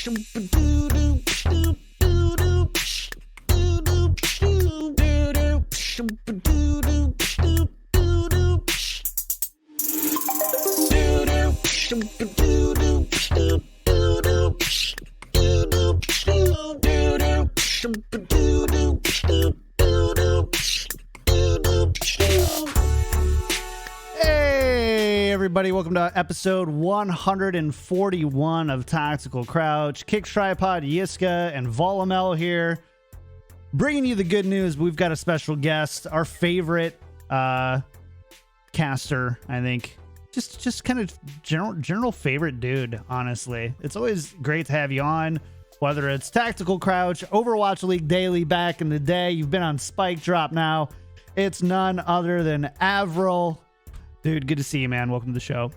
Hey everybody, welcome to episode 141 of Tactical Crouch. Kickedtripod, Yiska, and Volamel here. Bringing you the good news, we've got a special guest, our favorite caster, I think. Just kind of general favorite dude, honestly. It's always great to have you on, whether it's Tactical Crouch, Overwatch League Daily back in the day. You've been on Spike Drop now. It's none other than AVRL. Dude, good to see you, man. Welcome to the show.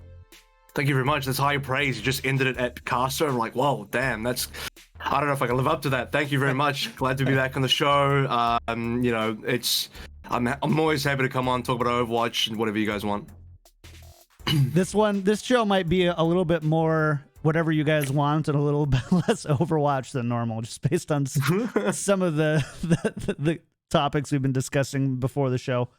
Thank you very much. That's high praise. You just ended it at caster. I'm like, whoa, damn, that's... I don't know if I can live up to that. Thank you very much. Glad to be back on the show. You know, I'm always happy to come on, talk about Overwatch and whatever you guys want. This show might be a little bit more whatever you guys want and a little bit less Overwatch than normal, just based on some of the topics we've been discussing before the show.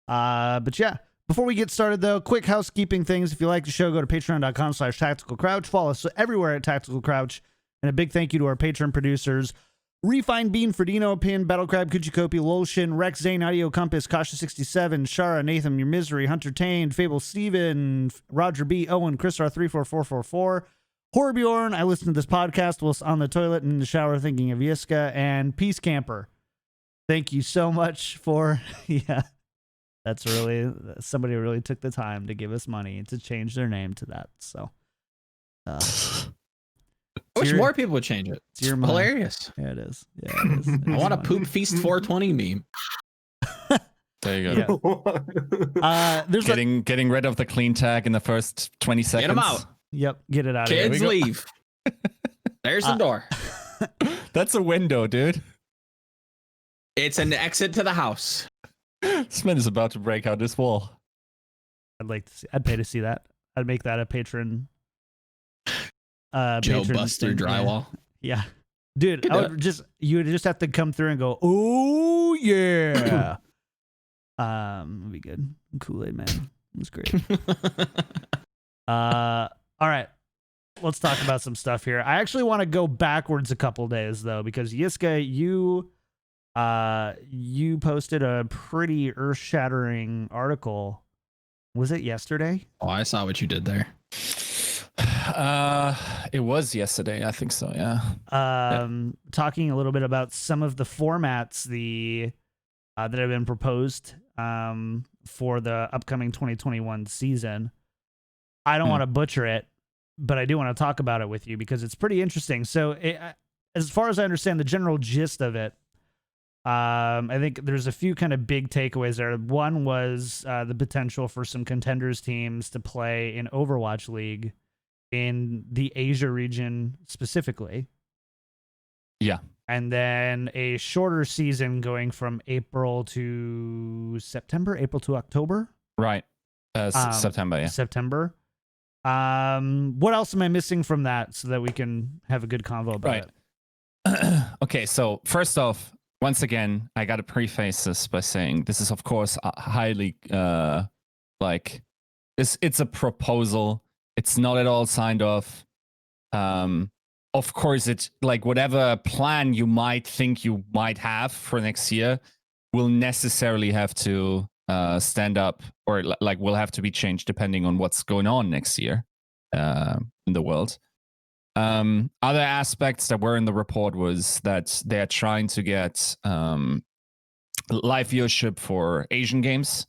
But yeah. Before we get started, though, quick housekeeping things. If you like the show, go to patreon.com/tacticalcrouch. Follow us everywhere at Tactical Crouch. And a big thank you to our Patreon producers, Refined Bean, Ferdino, Pin, Battlecrab, Kuchikopi, Lolshin, Rex, Zane, Audio Compass, Kasha67, Shara, Nathan, Your Misery, Hunter Tane, Fable Steven, Roger B, Owen, Chris R34444, Horbjorn, I listened to this podcast whilst on the toilet and in the shower thinking of Yiska, and Peace Camper. Thank you so much for, yeah. That's really, somebody really took the time to give us money to change their name to that. So, I wish more people would change it. It's hilarious. Yeah, it is. Yeah, it is. I want a Poop Feast 420 meme. There you go. Yeah. There's getting rid of the clean tag in the first 20 seconds. Get them out. Yep, get it out Kids of here. leave. There's the door. That's a window, dude. It's an exit to the house. This man is about to break out this wall. I'd like to see. I'd pay to see that. I'd make that a patron. Joe Buster drywall. Yeah, dude. You would just have to come through and go, oh yeah. It'd be good. Kool-Aid man. It was great. All right. Let's talk about some stuff here. I actually want to go backwards a couple days though, because Yiska, you posted a pretty earth-shattering article. Was it yesterday? Oh, I saw what you did there. It was yesterday, I think so, yeah. Talking a little bit about some of the formats that have been proposed for the upcoming 2021 season. I don't want to butcher it, but I do want to talk about it with you because it's pretty interesting. So as far as I understand the general gist of it, I think there's a few kind of big takeaways there. One was the potential for some contenders teams to play in Overwatch League in the Asia region specifically. Yeah. And then a shorter season going from April to October. Right. September, yeah. September. What else am I missing from that so that we can have a good convo about it? Okay, so first off, once again, I got to preface this by saying this is, of course, highly it's a proposal. It's not at all signed off. Of course, it's like whatever plan you might think you might have for next year will necessarily have to stand up or will have to be changed depending on what's going on next year in the world. Other aspects that were in the report was that they're trying to get live viewership for Asian games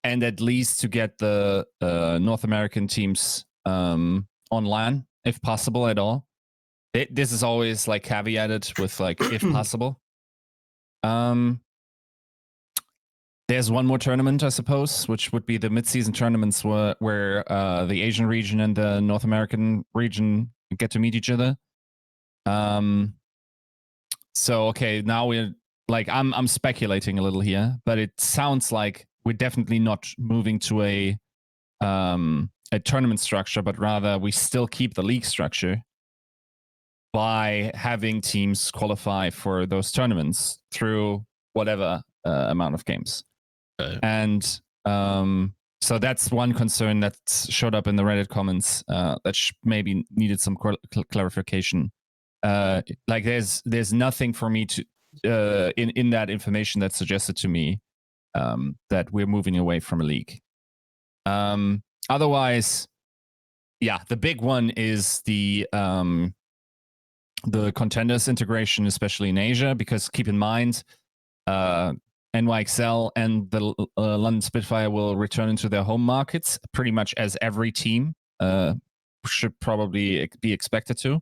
and at least to get the North American teams on LAN, if possible at all. This is always like caveated with like, if possible. There's one more tournament, I suppose, which would be the mid-season tournaments where the Asian region and the North American region get to meet each other. So okay, now we're like I'm speculating a little here, but it sounds like we're definitely not moving to a tournament structure, but rather we still keep the league structure. by having teams qualify for those tournaments through whatever amount of games. And so that's one concern that showed up in the Reddit comments that maybe needed some clarification. Like there's nothing for me to in that information that suggested to me that we're moving away from a league. Otherwise, yeah, the big one is the contenders integration, especially in Asia, because keep in mind, NYXL and the London Spitfire will return into their home markets pretty much as every team should probably be expected to.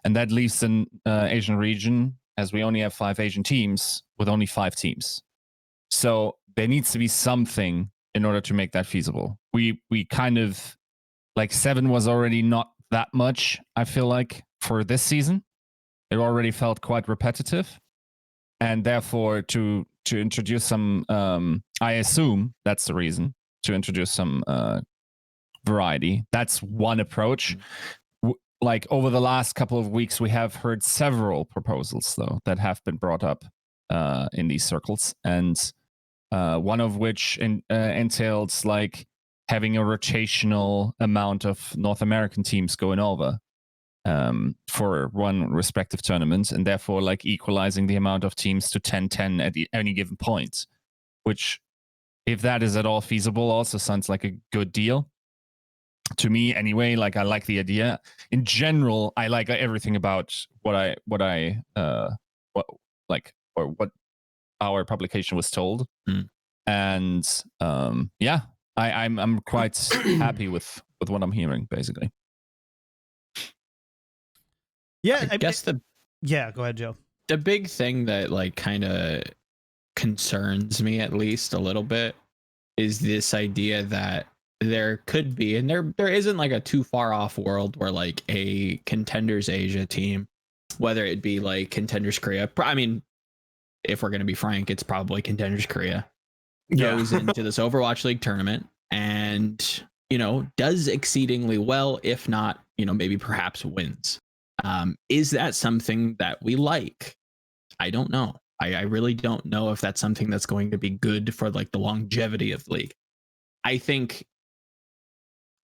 And that leaves an Asian region, as we only have 5 Asian teams, with only 5 teams. So there needs to be something in order to make that feasible. We kind of, like 7 was already not that much, I feel like, for this season. It already felt quite repetitive. And therefore, to introduce some, I assume that's the reason, to introduce some variety. That's one approach. Like over the last couple of weeks, we have heard several proposals, though, that have been brought up in these circles. And one of which entails like having a rotational amount of North American teams going over for one respective tournament, and therefore like equalizing the amount of teams to 10-10 at any given point, which, if that is at all feasible, also sounds like a good deal to me anyway. Like, I like the idea in general. I like everything about what our publication was told. And yeah, I'm quite happy with what I'm hearing, basically. Yeah, I guess yeah, go ahead, Joe. The big thing that like kind of concerns me, at least a little bit, is this idea that there could be, and there isn't like a too far off world where like a Contenders Asia team, whether it be like Contenders Korea, I mean, if we're going to be frank, it's probably Contenders Korea, goes into this Overwatch League tournament and, you know, does exceedingly well, if not, you know, maybe perhaps wins. Is that something that we like? I don't know. I really don't know if that's something that's going to be good for like the longevity of the league. I think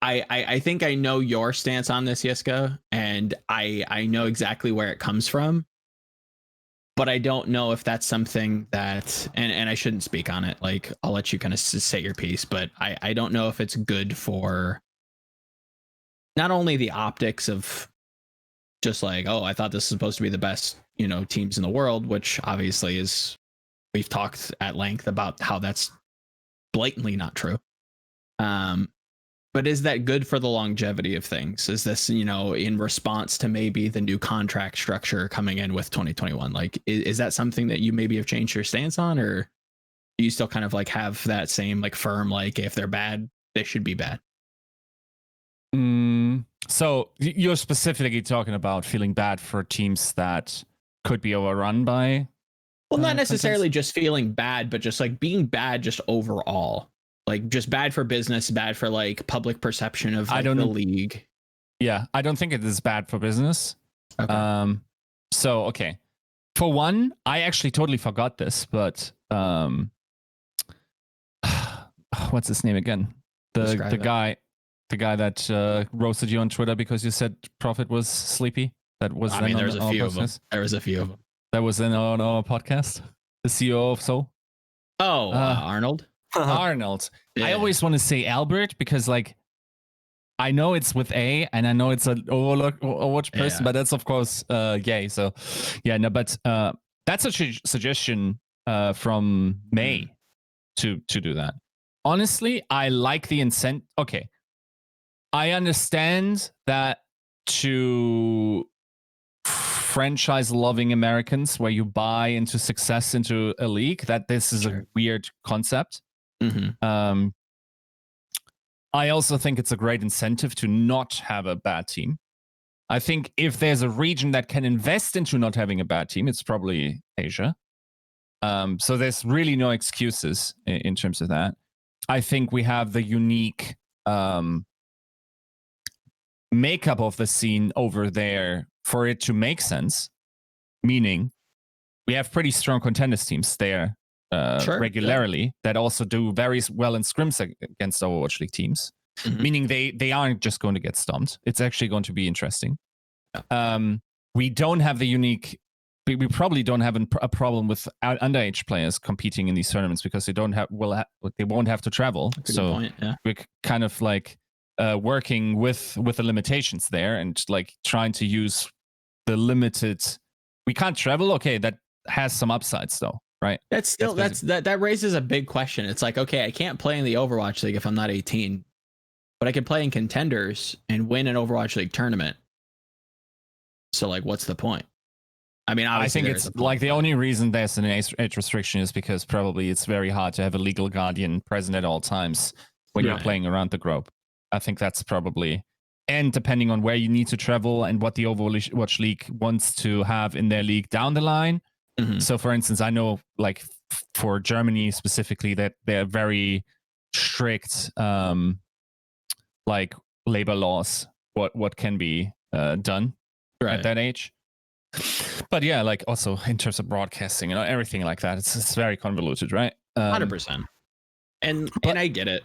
I know your stance on this, Yiska, and I know exactly where it comes from. But I don't know if that's something that, and I shouldn't speak on it. Like, I'll let you kind of say your piece, but I don't know if it's good for not only the optics of just like, oh, I thought this was supposed to be the best, you know, teams in the world, which obviously is, we've talked at length about how that's blatantly not true. But is that good for the longevity of things? Is this, you know, in response to maybe the new contract structure coming in with 2021? Like, is that something that you maybe have changed your stance on, or do you still kind of like have that same like firm, like if they're bad, they should be bad? So you're specifically talking about feeling bad for teams that could be overrun by? Well, not necessarily just feeling bad, but just like being bad just overall. Like just bad for business, bad for like public perception of like, the league. Yeah, I don't think it is bad for business. Okay. So, okay. For one, I actually totally forgot this, but what's his name again? The guy that roasted you on Twitter because you said Prophet was sleepy. That was, I mean, there's a few of them. There was a few of them. That was in our podcast. The CEO of Soul. Oh, Arnold. Arnold. Yeah. I always want to say Albert because, like, I know it's with A and I know it's an Overwatch person, but that's of course gay. So, yeah, no, but that's a suggestion from May to do that. Honestly, I like the incentive. Okay, I understand that to franchise-loving Americans, where you buy into success into a league, that this is a weird concept. I also think it's a great incentive to not have a bad team. I think if there's a region that can invest into not having a bad team, it's probably Asia. So there's really no excuses in terms of that. I think we have the unique makeup of the scene over there for it to make sense, meaning we have pretty strong contenders teams there regularly that also do very well in scrims against Overwatch League teams, meaning they aren't just going to get stomped. It's actually going to be interesting. We don't have the unique. We probably don't have a problem with underage players competing in these tournaments because they don't have. They won't have to travel. So point, yeah. we're kind of like working with the limitations there and like trying to use the limited. We can't travel. Okay, that has some upsides though, right? That raises a big question. It's like, okay, I can't play in the Overwatch League if I'm not 18, but I can play in Contenders and win an Overwatch League tournament. So like, what's the point? I mean, I think it's like the only reason there's an age restriction is because probably it's very hard to have a legal guardian present at all times when you're playing around the globe. I think that's probably, and depending on where you need to travel and what the Overwatch League wants to have in their league down the line. So, for instance, I know like for Germany specifically that they're very strict, like labor laws. What can be done at that age. But yeah, like also in terms of broadcasting and everything like that, it's very convoluted, right? 100%. And I get it.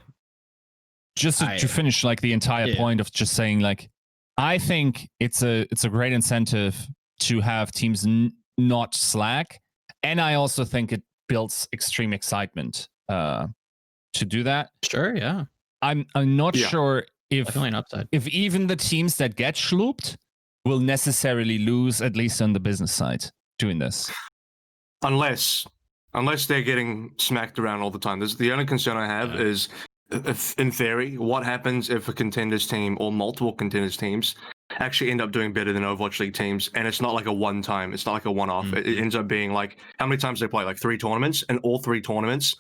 Just to finish like the entire point of just saying like, I think it's a great incentive to have teams not slack, and I also think it builds extreme excitement to do that. Sure, yeah. I'm not sure if definitely an upside. If even the teams that get schlooped will necessarily lose, at least on the business side, doing this. Unless they're getting smacked around all the time. The only concern I have is, if, in theory, what happens if a contenders team or multiple contenders teams actually end up doing better than Overwatch League teams, and it's not like a one-time, it's not like a one-off. It ends up being like, how many times they play? Like 3 tournaments, and all 3 tournaments,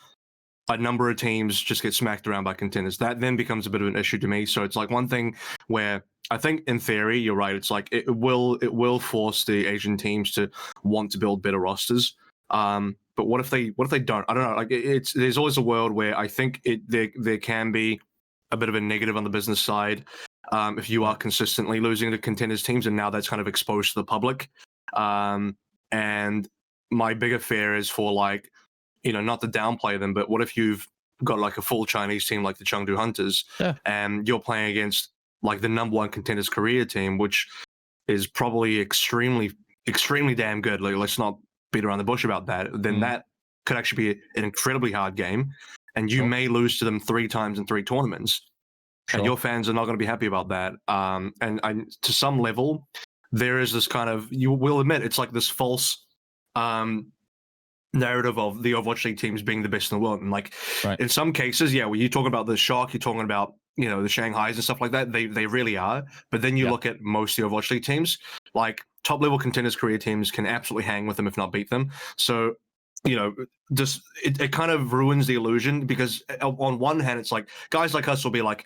a number of teams just get smacked around by contenders. That then becomes a bit of an issue to me. So it's like one thing where I think in theory, you're right. It's like it will force the Asian teams to want to build better rosters. But what if they don't? I don't know. Like there's always a world where I think there can be a bit of a negative on the business side if you are consistently losing to contenders teams, and now that's kind of exposed to the public. And my bigger fear is for like, not to downplay them, but what if you've got like a full Chinese team like the Chengdu Hunters, and you're playing against like the #1 Contenders Korea team, which is probably extremely, extremely damn good. Like, let's not beat around the bush about that. Then that could actually be an incredibly hard game, and you may lose to them 3 times in 3 tournaments, and your fans are not going to be happy about that. And to some level, there is this kind of, you will admit, it's like this false narrative of the Overwatch League teams being the best in the world. And like in some cases, when you talk about the Shock, you're talking about the Shanghais and stuff like that, they really are. But then you look at most of the Overwatch League teams, like top level Contenders Korea teams can absolutely hang with them, if not beat them. So just it kind of ruins the illusion, because on one hand it's like guys like us will be like,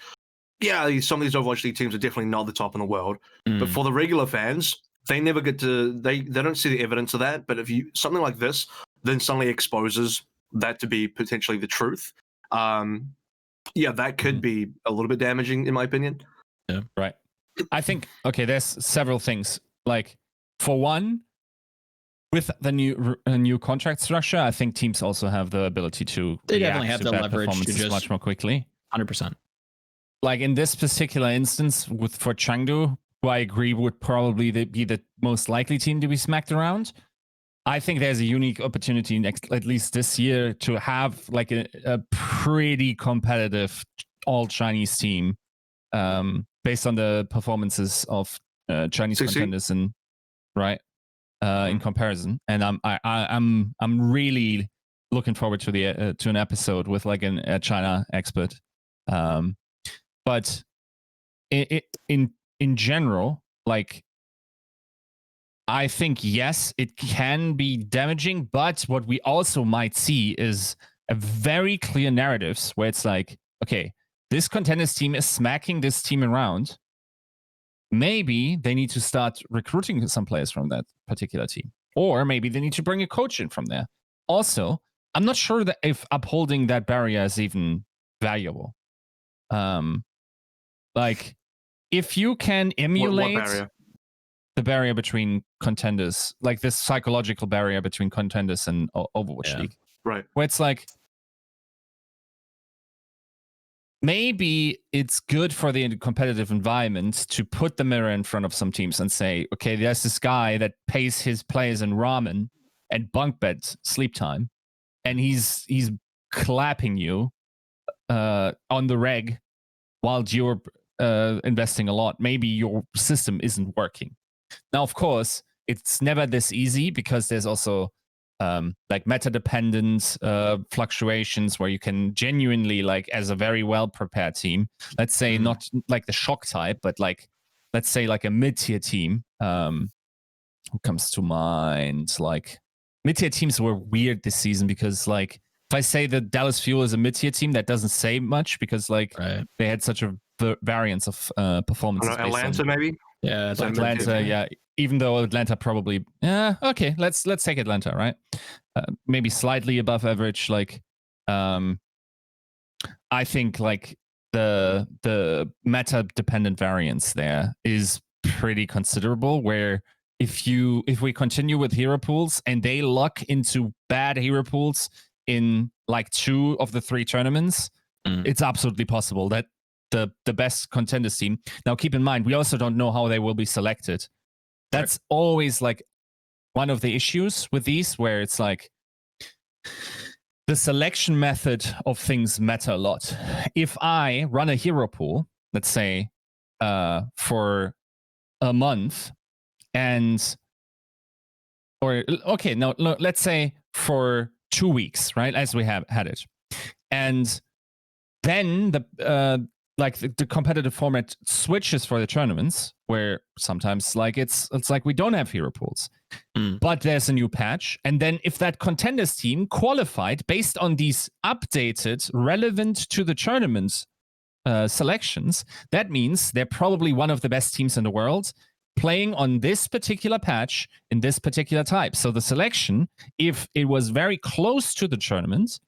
some of these Overwatch League teams are definitely not the top in the world. But for the regular fans, they never get to, they don't see the evidence of that. But if you something like this then suddenly exposes that to be potentially the truth, that could be a little bit damaging, in my opinion. Yeah, right. I think, there's several things. Like, for one, with the new contract structure, I think teams also have the ability to they definitely have the leverage to just much more quickly. 100%. Like in this particular instance, for Chengdu, who I agree would probably be the most likely team to be smacked around, I think there's a unique opportunity at least this year to have like a pretty competitive all Chinese team, based on the performances of Chinese contenders in comparison. And I'm really looking forward to an episode with like a China expert. But in general, like, I think, yes, it can be damaging, but what we also might see is a very clear narratives where it's like, okay, this contenders team is smacking this team around. Maybe they need to start recruiting some players from that particular team, or maybe they need to bring a coach in from there. Also, I'm not sure that if upholding that barrier is even valuable. Like, if you can emulate... What barrier? the barrier between contenders, like this psychological barrier between contenders and Overwatch League, Right. where it's like, maybe it's good for the competitive environment to put the mirror in front of some teams and say, okay, there's this guy that pays his players in ramen and bunk beds, sleep time, and he's clapping you on the reg while you're investing a lot. Maybe your system isn't working. Now, of course, it's never this easy because there's also like meta-dependent fluctuations where you can genuinely, like, as a very well-prepared team, let's say not like the shock type, but like, let's say like a mid-tier team, who comes to mind? Like, mid-tier teams were weird this season because, like, if I say that Dallas Fuel is a mid-tier team, that doesn't say much because, like, they had such a variance of performances. Atlanta, maybe? Yeah, Atlanta, yeah. Even though Atlanta probably, okay, let's take Atlanta, right? Maybe slightly above average. Like, I think like the meta dependent variance there is pretty considerable. Where if we continue with hero pools and they luck into bad hero pools in like 2 of the 3 tournaments, it's absolutely possible that the best contenders team. Now, keep in mind, we also don't know how they will be selected. That's always like one of the issues with these, where it's like the selection method of things matter a lot. If I run a hero pool, let's say, for a month, let's say for 2 weeks, right? As we have had it. And then the competitive format switches for the tournaments, where sometimes like it's like we don't have hero pools, but there's a new patch. And then if that contenders team qualified based on these updated, relevant to the tournament selections, that means they're probably one of the best teams in the world playing on this particular patch in this particular type. So the selection, if it was very close to the tournament,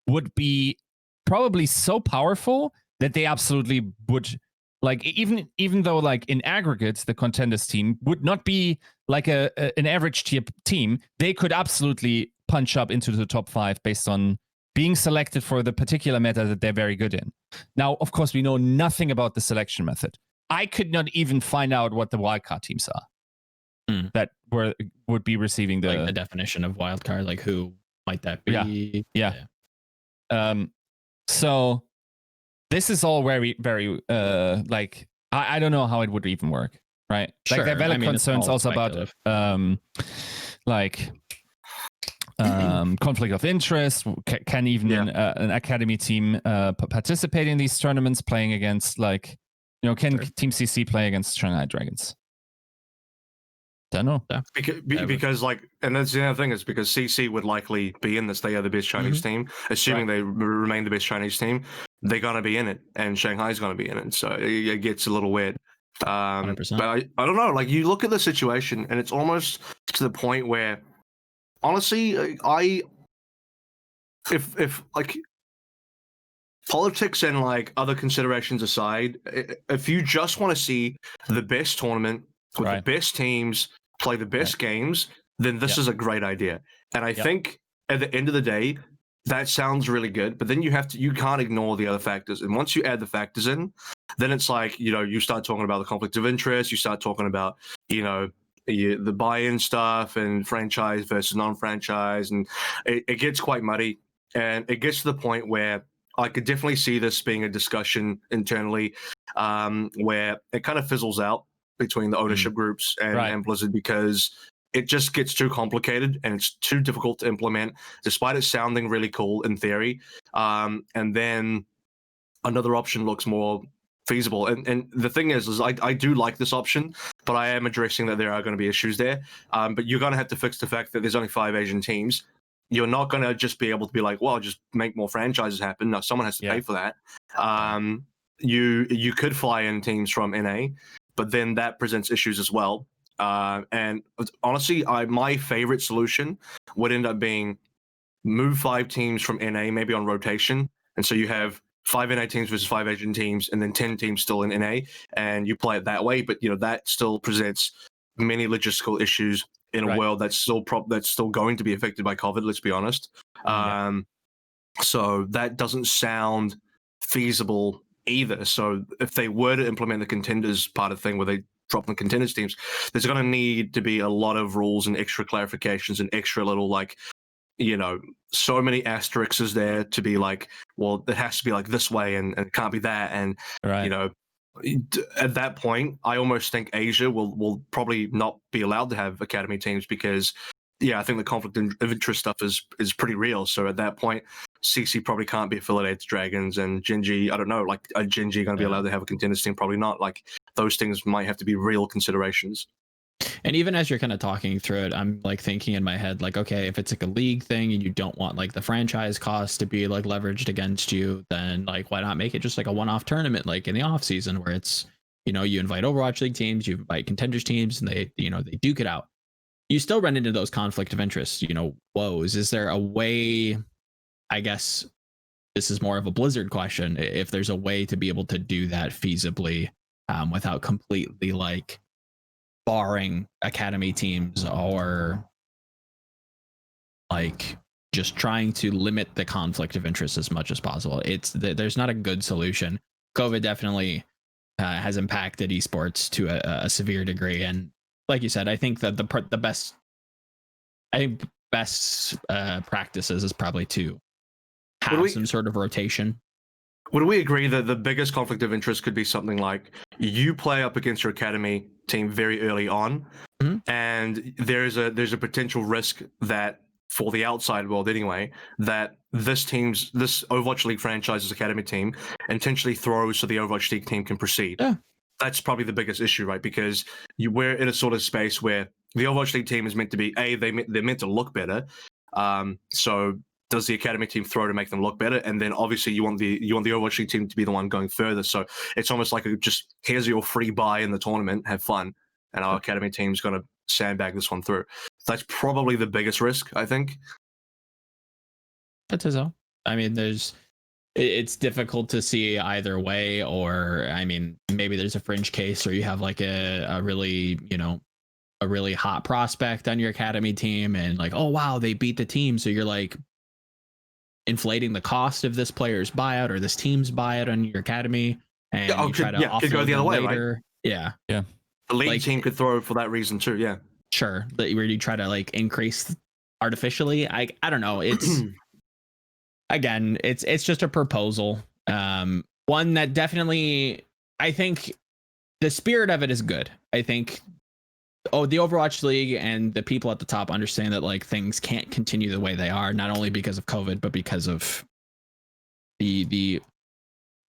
would be probably so powerful that they absolutely would, like, even though like in aggregate the contenders team would not be like an average tier team, they could absolutely punch up into the top 5 based on being selected for the particular meta that they're very good in. Now, of course, we know nothing about the selection method. I could not even find out what the wildcard teams are that would be receiving like the definition of wildcard, like who might that be? Yeah. So this is all very, very like, I don't know how it would even work, right? Sure. Like there are valid concerns also about like conflict of interest. Can even an academy team participate in these tournaments, playing against, like, can Team CC play against Shanghai Dragons? Don't know. Because like, and that's the other thing, is because CC would likely be in this. They are the best Chinese team, assuming they remain the best Chinese team. They're gonna be in it, and Shanghai's gonna be in it. So it gets a little weird. 100%. But I don't know. Like, you look at the situation, and it's almost to the point where, honestly, if like politics and like other considerations aside, if you just want to see the best tournament with the best teams play the best games, then this is a great idea. And I think at the end of the day, that sounds really good, but then you can't ignore the other factors. And once you add the factors in, then it's like, you start talking about the conflict of interest, you start talking about, the buy-in stuff and franchise versus non-franchise, and it gets quite muddy. And it gets to the point where I could definitely see this being a discussion internally, where it kind of fizzles out between the ownership groups and Blizzard, because it just gets too complicated and it's too difficult to implement, despite it sounding really cool in theory. And then another option looks more feasible. And the thing is I do like this option, but I am addressing that there are going to be issues there. But you're going to have to fix the fact that there's only 5 Asian teams. You're not going to just be able to be like, well, just make more franchises happen. No, someone has to pay for that. You could fly in teams from NA, but then that presents issues as well. And honestly, my favorite solution would end up being move 5 teams from NA, maybe on rotation. And so you have 5 NA teams versus 5 Asian teams, and then 10 teams still in NA, and you play it that way. But, that still presents many logistical issues in a Right. world that's still going to be affected by COVID. Let's be honest. So that doesn't sound feasible either. So if they were to implement the contenders part of the thing where they drop the contenders teams, there's going to need to be a lot of rules and extra clarifications and extra little so many asterisks there to be like, well, it has to be like this way and it can't be that. And, Right. At that point, I almost think Asia will probably not be allowed to have academy teams because, I think the conflict of interest stuff is pretty real. So at that point, CC probably can't be affiliated to Dragons, and Genji, I don't know, like, are Genji going to be allowed to have a contenders team? Probably not. Like, those things might have to be real considerations. And even as you're kind of talking through it, I'm like thinking in my head, like, okay, if it's like a league thing and you don't want like the franchise costs to be like leveraged against you, then like why not make it just like a one-off tournament like in the off season where it's, you invite Overwatch League teams, you invite contenders teams, and they duke it out. You still run into those conflict of interest, woes. Is there a way, I guess this is more of a Blizzard question, if there's a way to be able to do that feasibly without completely like barring academy teams or like just trying to limit the conflict of interest as much as possible. There's not a good solution. COVID definitely has impacted esports to a severe degree, and like you said, I think that the best practices is probably to have some sort of rotation. Would we agree that the biggest conflict of interest could be something like you play up against your academy team very early on, and there's a potential risk that for the outside world anyway, that this Overwatch League franchise's academy team intentionally throws so the Overwatch League team can proceed. Yeah. That's probably the biggest issue, right? Because we're in a sort of space where the Overwatch League team is meant to be they're meant to look better. So does the academy team throw to make them look better? And then obviously you want the Overwatch League team to be the one going further. So it's almost like just here's your free buy in the tournament, have fun, and our academy team's going to sandbag this one through. That's probably the biggest risk, I think. That's so. I mean, it's difficult to see either way, or I mean, maybe there's a fringe case, or you have like a really a really hot prospect on your academy team, and like, oh wow, they beat the team, so you're like inflating the cost of this player's buyout or this team's buyout on your academy, and you try to could go the other way, later. right? Yeah. The league team could throw for that reason too. Yeah. Sure. Where you try to like increase artificially. I don't know. It's again, it's just a proposal. One that definitely, I think the spirit of it is good. I think the Overwatch League and the people at the top understand that like things can't continue the way they are, not only because of COVID, but because of the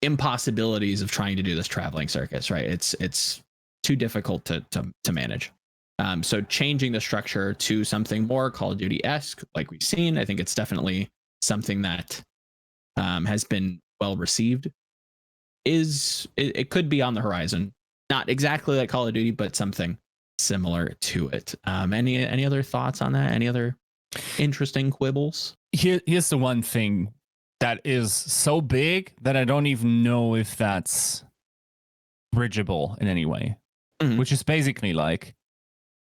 impossibilities of trying to do this traveling circus, right? It's too difficult to manage. So changing the structure to something more Call of Duty-esque, like we've seen, I think it's definitely something that has been well received. It could be on the horizon, not exactly like Call of Duty, but something similar to it. Any other thoughts on that? Any other interesting quibbles? Here's the one thing that is so big that I don't even know if that's bridgeable in any way, which is basically like,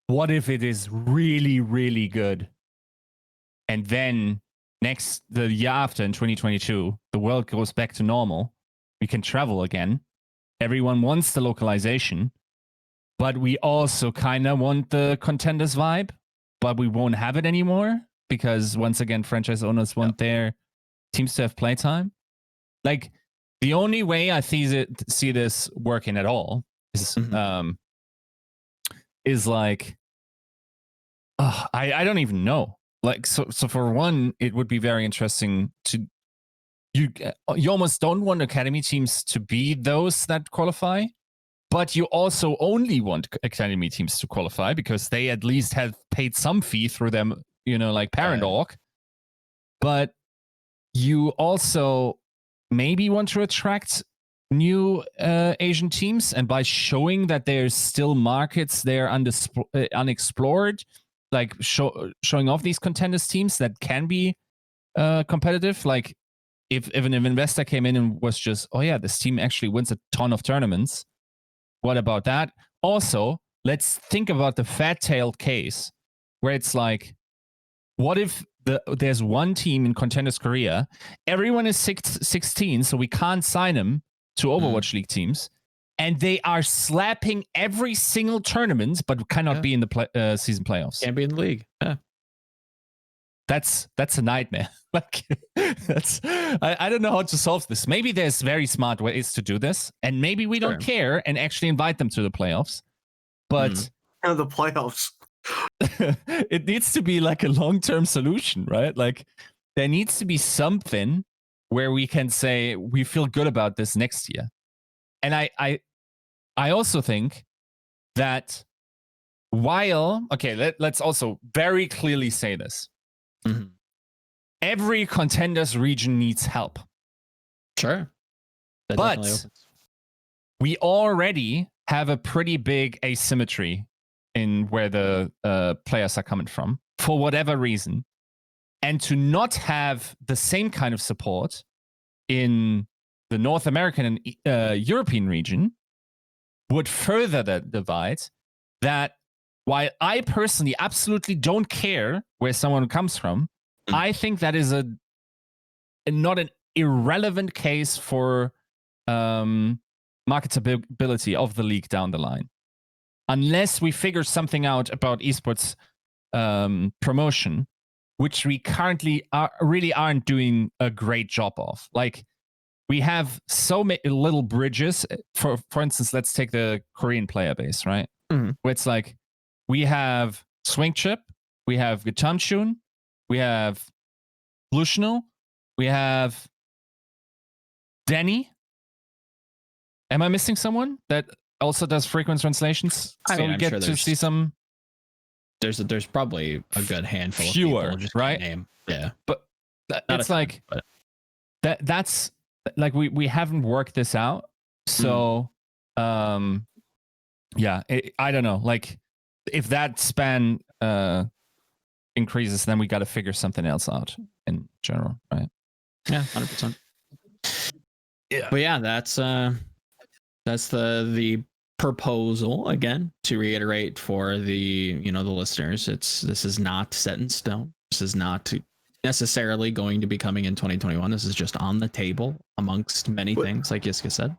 what if it is really, really good? And then the year after, in 2022, the world goes back to normal. We can travel again. Everyone wants the localization, but we also kind of want the contenders vibe, but we won't have it anymore because once again, franchise owners want their teams to have playtime. Like the only way I see this working at all is like, I don't even know. Like, so for one, it would be very interesting to you almost don't want academy teams to be those that qualify, but you also only want academy teams to qualify because they at least have paid some fee through them, like parent org. But you also maybe want to attract new Asian teams, and by showing that there's still markets there unexplored, like showing off these contenders teams that can be competitive. Like if an investor came in and was just, oh yeah, this team actually wins a ton of tournaments, what about that? Also, let's think about the fat-tailed case where it's like, what if there's one team in Contenders Korea, everyone is 16, so we can't sign them to Overwatch League teams, and they are slapping every single tournament, but cannot be in the season playoffs. Can't be in the league. Yeah. That's a nightmare. Like, I don't know how to solve this. Maybe there's very smart ways to do this, and maybe we don't care and actually invite them to the playoffs. But the playoffs. It needs to be like a long-term solution, right? Like, there needs to be something where we can say we feel good about this next year. And I also think that let's also very clearly say this. Mm-hmm. Every Contenders region needs help. Sure. But we already have a pretty big asymmetry in where the players are coming from, for whatever reason. And to not have the same kind of support in the North American and European region would further the divide. That while I personally absolutely don't care where someone comes from, I think that is not an irrelevant case for marketability of the league down the line. Unless we figure something out about esports promotion, which we currently really aren't doing a great job of. Like, we have so many little bridges. For instance, let's take the Korean player base, right? Mm-hmm. Where it's like, we have Swingchip, we have Gatamchun, we have Blushno, we have Denny. Am I missing someone that also does frequent translations? I we get to see some. There's probably a good handful of fewer, people just right? Name. Yeah, but it's like that's like we haven't worked this out. So, I don't know. Like, if that span increases, then we got to figure something else out in general, right? Yeah, 100%. Yeah, but yeah, that's the proposal. Again, to reiterate for the the listeners, this is not set in stone. This is not necessarily going to be coming in 2021. This is just on the table amongst many things, like Yiska said.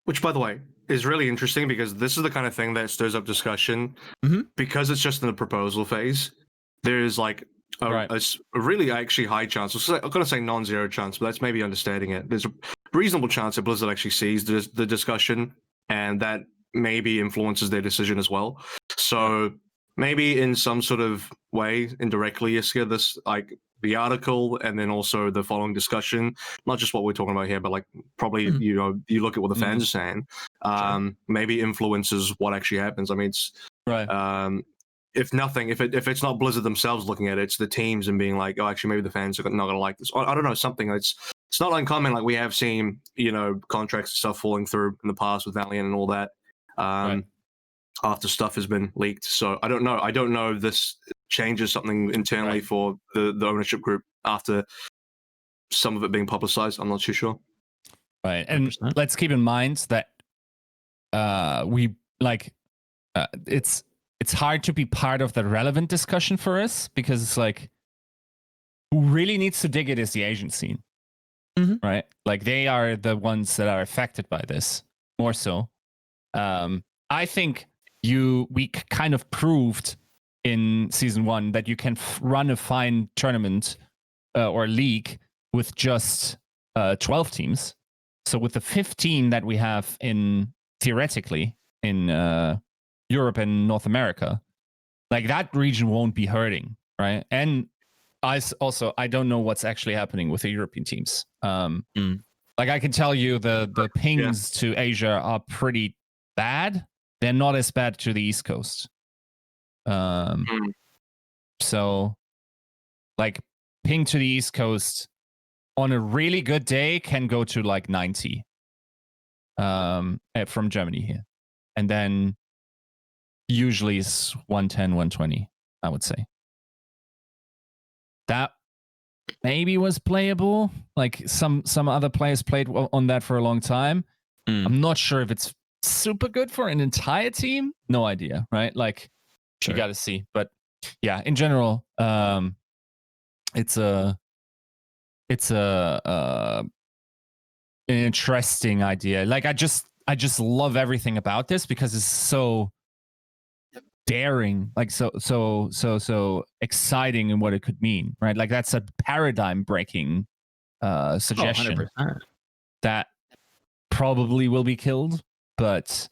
Which, by the way, is really interesting because this is the kind of thing that stirs up discussion. Because it's just in the proposal phase. There's like a really actually high chance. I'm going to say non-zero chance, but that's maybe understating it. There's a reasonable chance that Blizzard actually sees the discussion and that maybe influences their decision as well. So maybe in some sort of way, indirectly, Yiska, this like the article and then also the following discussion, not just what we're talking about here, but like probably you look at what the fans are saying, maybe influences what actually happens. I mean, it's if nothing, if it's not Blizzard themselves looking at it, it's the teams and being like, oh, actually, maybe the fans are not going to like this. I don't know, something that's. It's not uncommon. Like we have seen, contracts and stuff falling through in the past with Valiant and all that. After stuff has been leaked. So I don't know. I don't know if this changes something internally for the ownership group after some of it being publicized. I'm not too sure. Right. And 100%. Let's keep in mind that it's hard to be part of the relevant discussion for us because it's like, who really needs to dig it is the Asian scene. Right? Like they are the ones that are affected by this more so. I think we kind of proved in season 1 that you can run a fine tournament or league with just 12 teams. So with the 15 that we have theoretically in Europe and North America, like that region won't be hurting, right? And I don't know what's actually happening with the European teams. Like I can tell you the pings to Asia are pretty bad. They're not as bad to the East Coast. So like ping to the East Coast on a really good day can go to like 90 from Germany here. And then usually it's 110, 120, I would say. That maybe was playable. Like some other players played on that for a long time. I'm not sure if it's super good for an entire team. No idea, right? Like Sure. you got to see. But yeah, in general, it's a an interesting idea. Like I just love everything about this because it's so daring, like so exciting in what it could mean, right? Like that's a paradigm breaking suggestion 100%. that probably will be killed, but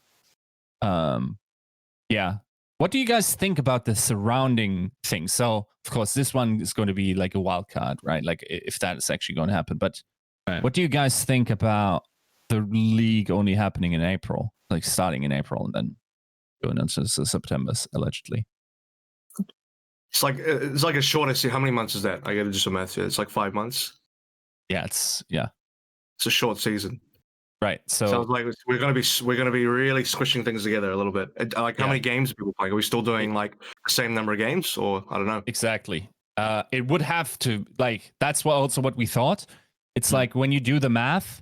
yeah. What do you guys think about the surrounding things? So of course this one is going to be like a wild card, right? Like if that is actually going to happen. But what do you guys think about the league only happening in April, like starting in April and then going into September allegedly? It's like a shorter. How many months is that? I got to do some math here. It's like 5 months. Yeah, it's a short season. Right. So sounds like we're gonna be really squishing things together a little bit. Like how many games are people playing? Are we still doing like the same number of games, or I don't know? Exactly. It would have to, like, that's what we thought. It's like when you do the math,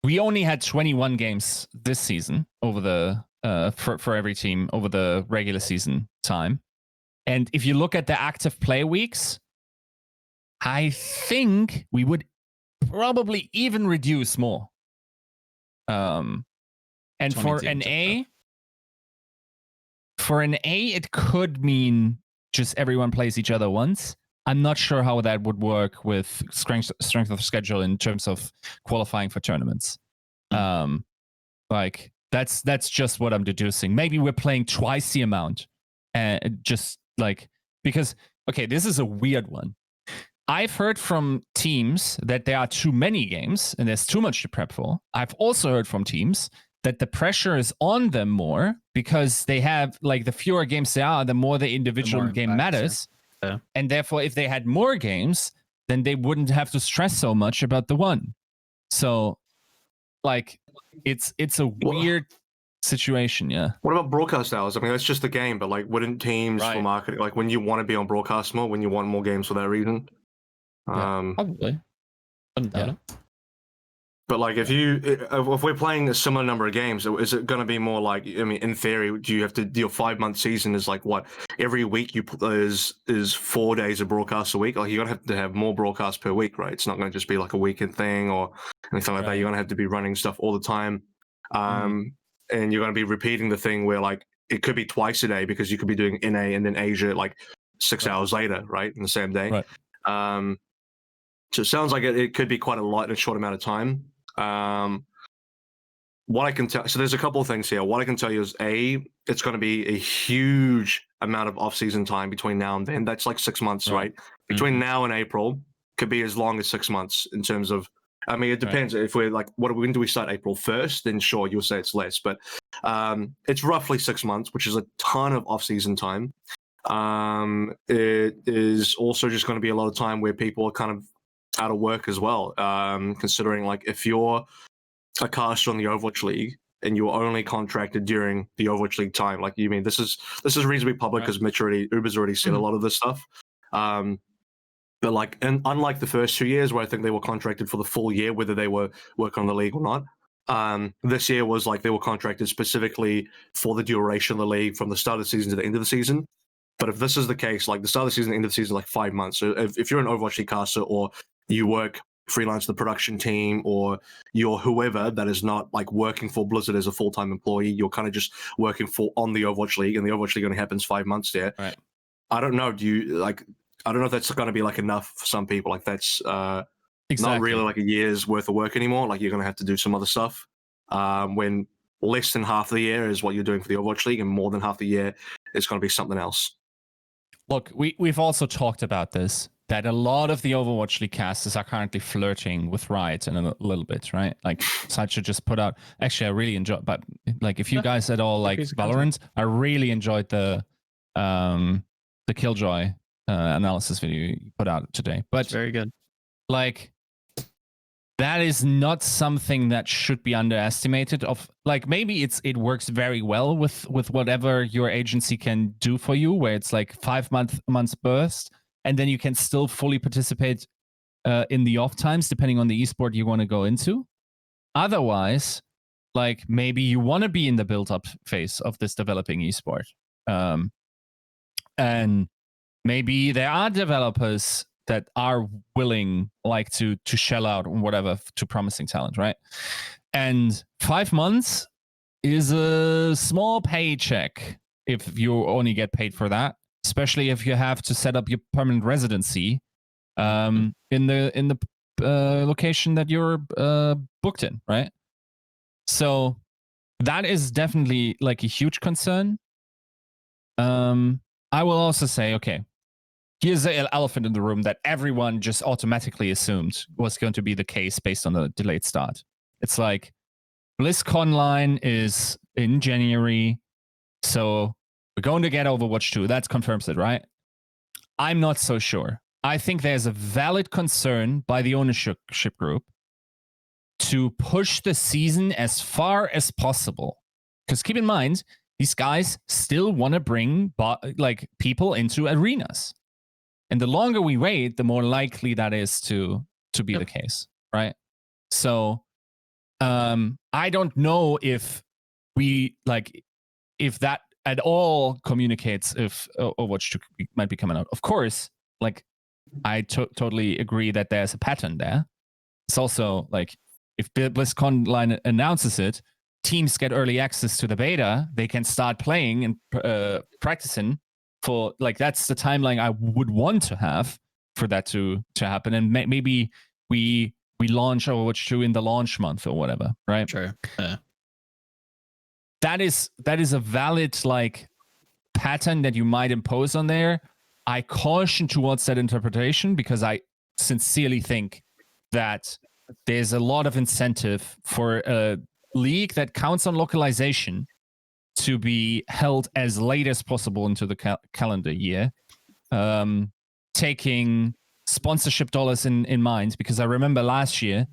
we only had 21 games this season over the for every team over the regular season time. And if you look at the active play weeks, I think we would probably even reduce more. And for an A, it could mean just everyone plays each other once. I'm not sure how that would work with strength of schedule in terms of qualifying for tournaments. Like that's just what I'm deducing. Maybe we're playing twice the amount, just like because this is a weird one. I've heard from teams that there are too many games and there's too much to prep for. I've also heard from teams that the pressure is on them more because they have, like, the fewer games there are, the more the individual game matters. Yeah. And therefore, if they had more games, then they wouldn't have to stress so much about the one. So, like, it's a weird situation, yeah. What about broadcast hours? I mean, that's just a game, but like, wouldn't teams for marketing, like when you want to be on broadcast more, when you want more games for that reason? Probably. Wouldn't doubt it. But like, if we're playing a similar number of games, is it going to be more like? I mean, in theory, do you have to? Your 5-month season is like what? Every week is 4 days of broadcasts a week. Like you're gonna have to have more broadcasts per week, right? It's not going to just be like a weekend thing or anything like that. You're gonna have to be running stuff all the time, and you're going to be repeating the thing where like it could be twice a day because you could be doing NA and then Asia like 6 hours later, right, in the same day. Right. So it sounds like it could be quite a lot in a short amount of time. What I can tell, so there's a couple of things here. What I can tell you is it's going to be a huge amount of off-season time between now and then. That's like 6 months, right? Between now and April could be as long as 6 months in terms of. I mean, it depends. If we're like, when do we start? April 1st? Then sure, you'll say it's less, but it's roughly 6 months, which is a ton of off-season time. It is also just going to be a lot of time where people are kind of out of work as well, considering like if you're a caster on the Overwatch League and you're only contracted during the Overwatch League time, like you mean this is reasonably public because Uber's already said a lot of this stuff. But like, and unlike the first 2 years where I think they were contracted for the full year, whether they were working on the league or not, this year was like they were contracted specifically for the duration of the league from the start of the season to the end of the season. But if this is the case, like the start of the season, the end of the season, like 5 months. So if you're an Overwatch League caster or you work freelance the production team or you're whoever that is not like working for Blizzard as a full-time employee, you're kind of just working on the Overwatch League, and the Overwatch League only happens 5 months there. Right. I don't know. I don't know if that's going to be like enough for some people. Like that's not really like a year's worth of work anymore. Like you're going to have to do some other stuff when less than half the year is what you're doing for the Overwatch League and more than half the year is going to be something else. Look, we've also talked about this, that a lot of the Overwatch League casters are currently flirting with Riot in a little bit, right? Like Sacha just put out, actually I really enjoyed, but like if you guys at all like Valorant, I really enjoyed the Killjoy analysis video you put out today. But it's very good. Like that is not something that should be underestimated. Of like maybe it works very well with whatever your agency can do for you, where it's like 5 months burst, and then you can still fully participate in the off times depending on the esport you want to go into. Otherwise, like maybe you want to be in the build-up phase of this developing esport, and maybe there are developers that are willing, like, to shell out on whatever to promising talent, right? And 5 months is a small paycheck if you only get paid for that, especially if you have to set up your permanent residency in the location that you're booked in, right? So that is definitely like a huge concern. I will also say, okay, here's the elephant in the room that everyone just automatically assumed was going to be the case based on the delayed start. It's like BlizzConline is in January, so we're going to get Overwatch 2. That confirms it, right? I'm not so sure. I think there's a valid concern by the ownership group to push the season as far as possible. Because keep in mind, these guys still want to bring like people into arenas. And the longer we wait, the more likely that is to be the case, right? So I don't know if if that at all communicates if Overwatch 2 might be coming out. Of course, like I totally agree that there's a pattern there. It's also like if BlizzCon announces it, teams get early access to the beta, they can start playing and practicing for, like, that's the timeline I would want to have for that to happen. And maybe we launch Overwatch 2 in the launch month or whatever, right? Sure. That is a valid, like, pattern that you might impose on there. I caution towards that interpretation because I sincerely think that there's a lot of incentive for a league that counts on localization to be held as late as possible into the calendar year, taking sponsorship dollars in mind, because I remember last year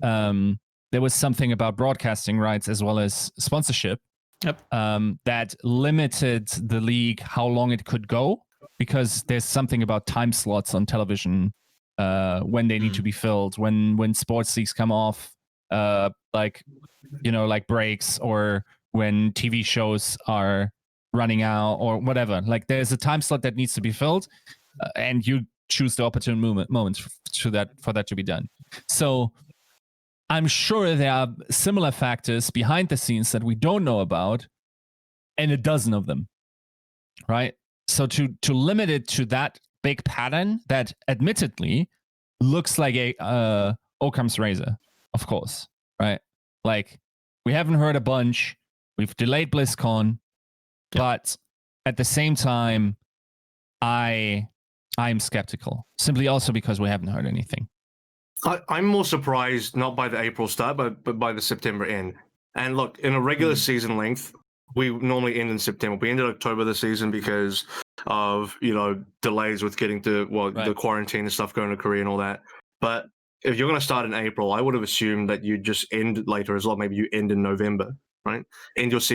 there was something about broadcasting rights as well as sponsorship that limited the league how long it could go, because there's something about time slots on television when they need to be filled, when sports leagues come off, like breaks, or when TV shows are running out or whatever. Like there's a time slot that needs to be filled, and you choose the opportune moments for that to be done. So I'm sure there are similar factors behind the scenes that we don't know about, and a dozen of them, right? So to limit it to that big pattern that admittedly looks like a Occam's razor, of course, right? Like, we haven't heard a bunch. We've delayed BlizzCon, but at the same time, I'm skeptical, simply also because we haven't heard anything. I'm more surprised not by the April start, but by the September end. And look, in a regular season length, we normally end in September. We ended October this season because of delays with getting to the quarantine and stuff going to Korea and all that. But if you're going to start in April, I would have assumed that you just end later as well. Maybe you end in November, right?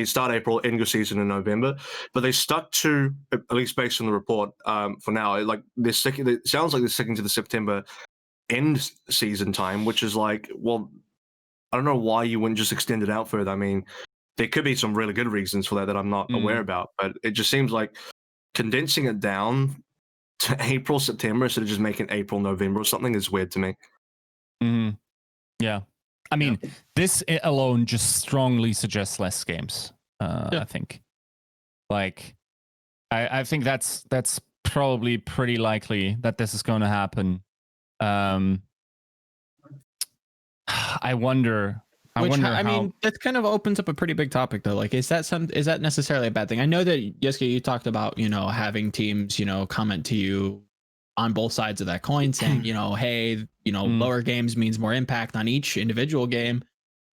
Start April, end your season in November. But they stuck to, at least based on the report for now, like it sounds like they're sticking to the September end season time, which is like, well, I don't know why you wouldn't just extend it out further. I mean, there could be some really good reasons for that I'm not aware about, but it just seems like condensing it down to April, September instead of just making April, November or something is weird to me. Mm-hmm. Yeah. I mean, this alone just strongly suggests less games. I think. Like, I think that's probably pretty likely that this is going to happen. I wonder. I mean, that kind of opens up a pretty big topic, though. Like, is that necessarily a bad thing? I know that Yiska, you talked about having teams comment to you on both sides of that coin, saying hey, lower games means more impact on each individual game,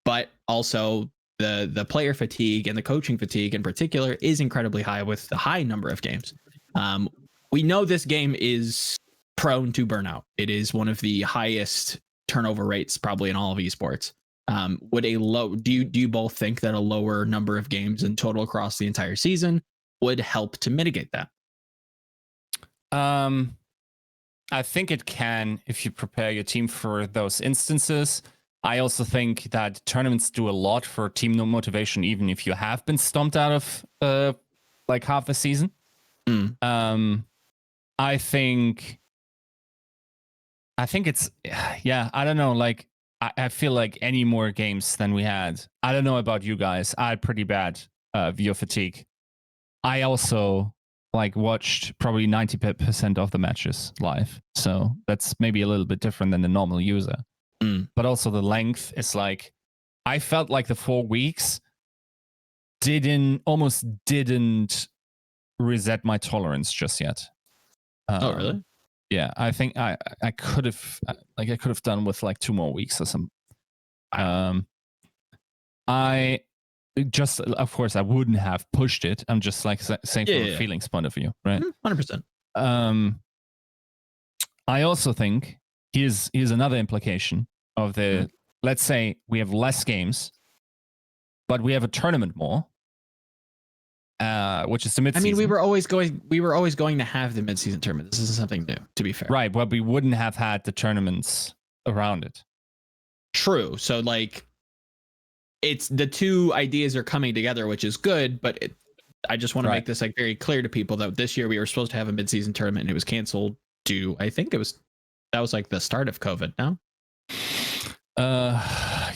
but also the player fatigue and the coaching fatigue in particular is incredibly high with the high number of games. We know this game is prone to burnout. It is one of the highest turnover rates probably in all of esports. Do you both think that a lower number of games in total across the entire season would help to mitigate that? I think it can if you prepare your team for those instances. I also think that tournaments do a lot for team motivation, even if you have been stomped out of like half a season. I think it's, yeah, I don't know. Like, I feel like any more games than we had. I don't know about you guys. I had pretty bad viewer fatigue. I also like watched probably 90% of the matches live. So that's maybe a little bit different than the normal user. But also the length is like, I felt like the 4 weeks almost didn't reset my tolerance just yet. Oh, really? Yeah, I think I could have done with like 2 more weeks or something. I just, of course, I wouldn't have pushed it. I'm just like saying from a feelings point of view, right? 100%. I also think here's another implication of the, let's say we have less games, but we have a tournament more, which is the mid-season. I mean, we were always going to have the mid-season tournament. This isn't something new, to be fair. Right, but we wouldn't have had the tournaments around it. True. So like, it's the two ideas are coming together, which is good, but I just want to make this like very clear to people that this year we were supposed to have a mid-season tournament and it was canceled due, I think that was like the start of COVID, no?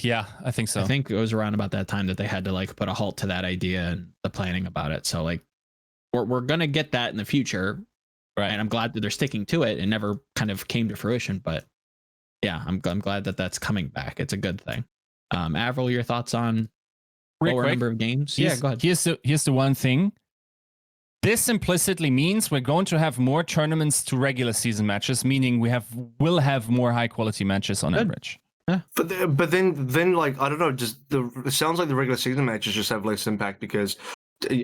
Yeah, I think so. I think it was around about that time that they had to like put a halt to that idea and the planning about it. So like, we're gonna get that in the future, right? And I'm glad that they're sticking to it. It never kind of came to fruition, but yeah, I'm glad that that's coming back. It's a good thing. AVRL, your thoughts on lower number of games? Yeah, go ahead. Here's the one thing. This implicitly means we're going to have more tournaments to regular season matches, meaning will have more high quality matches on average. Yeah. But then like, I don't know, it sounds like the regular season matches just have less impact because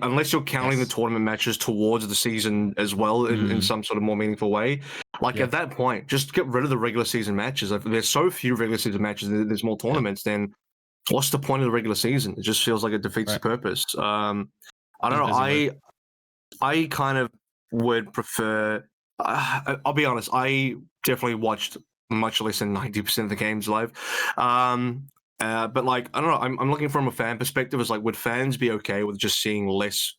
unless you're counting the tournament matches towards the season as well in some sort of more meaningful way, like at that point, just get rid of the regular season matches. Like, there's so few regular season matches, there's more tournaments, then what's the point of the regular season? It just feels like it defeats the purpose. I don't know. I kind of would prefer, I'll be honest, I definitely watched much less than 90% of the games live. But like, I don't know, I'm looking from a fan perspective. It's like, would fans be okay with just seeing less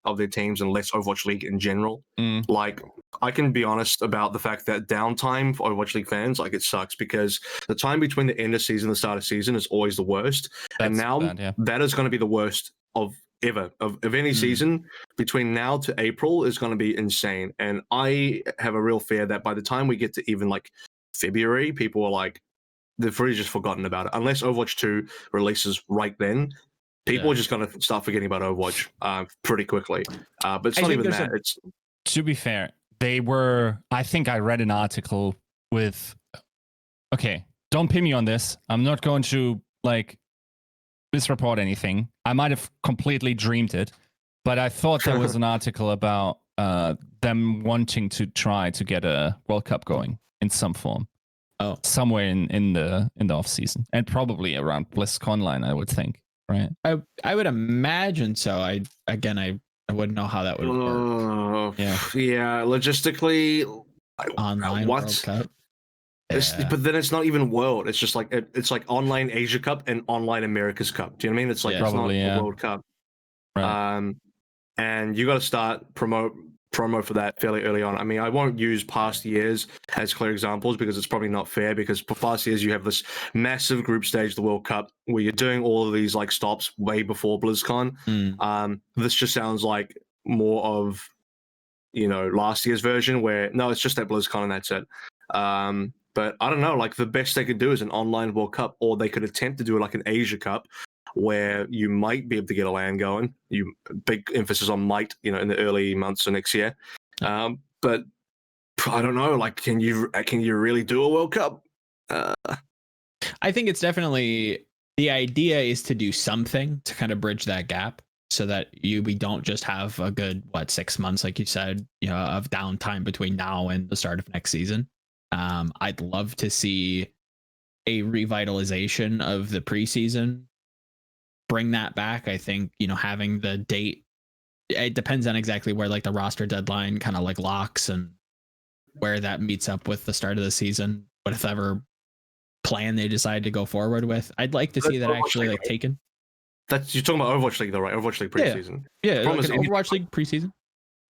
of their teams and less Overwatch League in general? Like, I can be honest about the fact that downtime for Overwatch League fans, like, it sucks because the time between the end of season and the start of season is always the worst. And now that is going to be the worst of any season. Between now to April is going to be insane. And I have a real fear that by the time we get to even like February, people are like, they've really just forgotten about it. Unless Overwatch 2 releases right then, people are just going to start forgetting about Overwatch pretty quickly. But it's not even that. It's, to be fair, I think I read an article with, okay, don't pin me on this. I'm not going to like misreport anything. I might have completely dreamed it, but I thought there was an article about them wanting to try to get a World Cup going in some form. Oh, somewhere in the off season, and probably around BlizzConline, I would think, right? I would imagine so. I wouldn't know how that would work. Yeah, logistically, online World Cup. But then it's not even World. It's just like it's like online Asia Cup and online America's Cup. Do you know what I mean? It's like it's not a World Cup. Right. And you got to start promo for that fairly early on. I mean, I won't use past years as clear examples because it's probably not fair, because for past years you have this massive group stage, the World Cup, where you're doing all of these like stops way before BlizzCon. This just sounds like more of, you know, last year's version where no, it's just at BlizzCon and that's it. But I don't know, like the best they could do is an online World Cup, or they could attempt to do like an Asia Cup where you might be able to get a LAN going. Big emphasis on might, you know, in the early months of next year. But I don't know, like, can you really do a World Cup? I think it's definitely, the idea is to do something to kind of bridge that gap so that we don't just have a good 6 months, like you said, you know, of downtime between now and the start of next season. I'd love to see a revitalization of the preseason, bring that back. I think, you know, having the date, it depends on exactly where like the roster deadline kind of like locks and where that meets up with the start of the season. But if ever plan they decide to go forward with. I'd like to see that actually like taken. You're talking about Overwatch League though, right? Overwatch League preseason. Yeah, like an Overwatch League preseason.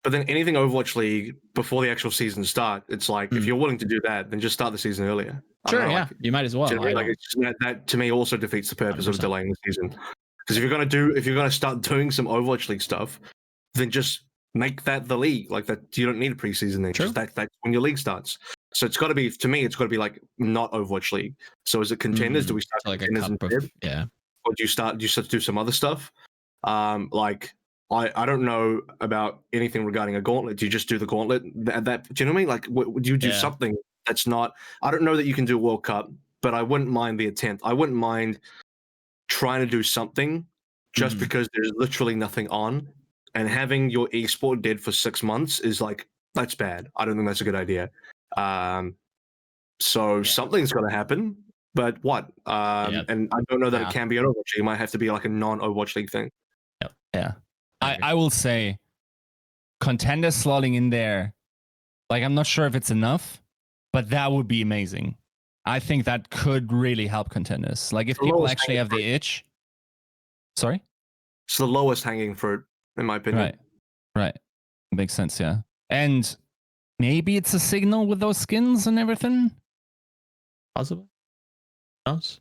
But then anything Overwatch League before the actual season start, it's like if you're willing to do that, then just start the season earlier. Sure, yeah, you might as well. That to me also defeats the purpose 100%. Of delaying the season. Because if you're gonna start doing some Overwatch League stuff, then just make that the league. Like that, you don't need a preseason then. Just that's when your league starts. So it's got to be, to me, it's got to be like not Overwatch League. So is it contenders? Do we start like contenders instead? Yeah. Or do you start to do some other stuff? Like I don't know about anything regarding a gauntlet. Do you just do the gauntlet? That do you know what I mean? Like, would you do something that's not? I don't know that you can do World Cup, but I wouldn't mind the attempt. I wouldn't mind trying to do something just because there's literally nothing on, and having your esport dead for 6 months is like, that's bad. I don't think that's a good idea. So something's got to happen, but what? And I don't know that it can be an Overwatch League. It might have to be like a non-Overwatch League thing. Yeah. I will say contenders slotting in there, like, I'm not sure if it's enough, but that would be amazing. I think that could really help contenders. Like if people actually have the itch. Sorry? It's the lowest hanging fruit, in my opinion. Right. Makes sense, yeah. And maybe it's a signal with those skins and everything. Possible. Else?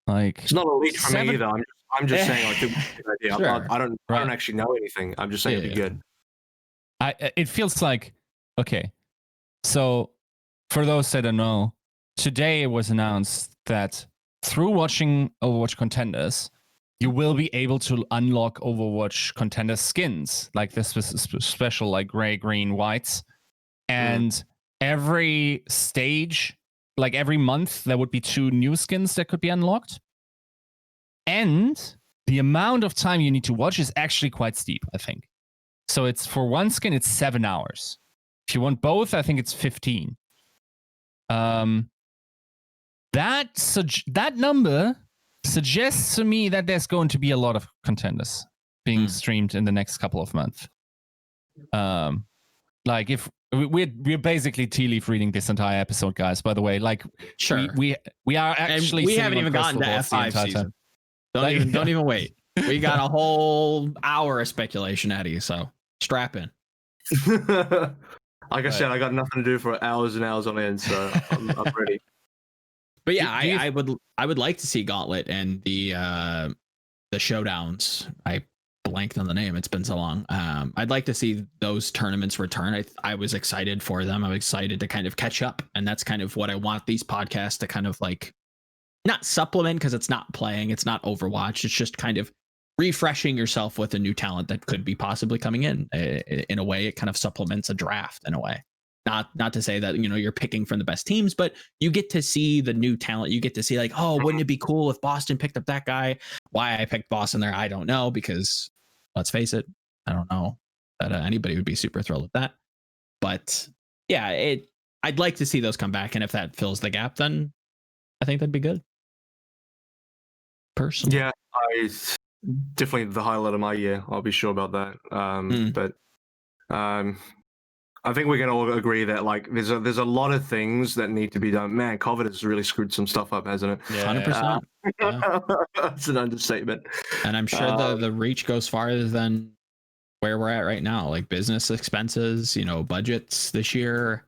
Like, it's not a leak for me either. I'm just saying, like, it's a good idea. Sure. I don't actually know anything. I'm just saying it'd be good. It feels like, okay. So for those that don't know, today it was announced that through watching Overwatch Contenders, you will be able to unlock Overwatch Contenders skins. Like this was special, like gray, green, whites. And every stage, like every month, there would be 2 new skins that could be unlocked. And the amount of time you need to watch is actually quite steep, I think. So it's for one skin, it's 7 hours. If you want both, I think it's 15. That number suggests to me that there's going to be a lot of contenders being streamed in the next couple of months. Like if we're basically tea leaf reading this entire episode, guys. By the way, like we are actually, and we haven't even gotten to F5 season. Don't even wait. We got a whole hour of speculation out of you, so strap in. Like I said, I got nothing to do for hours and hours on end, so I'm ready. But yeah, I would like to see Gauntlet and the showdowns. I blanked on the name. It's been so long. I'd like to see those tournaments return. I was excited for them. I'm excited to kind of catch up, and that's kind of what I want these podcasts to kind of like, not supplement, because it's not playing, it's not Overwatch. It's just kind of refreshing yourself with a new talent that could be possibly coming in. In a way, it kind of supplements a draft in a way. Not to say that, you know, you're picking from the best teams, but you get to see the new talent. You get to see like, oh, wouldn't it be cool if Boston picked up that guy? Why I picked Boston there, I don't know, because let's face it, I don't know that anybody would be super thrilled with that. But yeah, I'd like to see those come back, and if that fills the gap, then I think that'd be good. Personally, yeah, definitely the highlight of my year. I'll be sure about that. But I think we can all agree that like there's a lot of things that need to be done. Man, COVID has really screwed some stuff up, hasn't it? Yeah, 100%. That's an understatement. And I'm sure the reach goes farther than where we're at right now. Like business expenses, you know, budgets this year.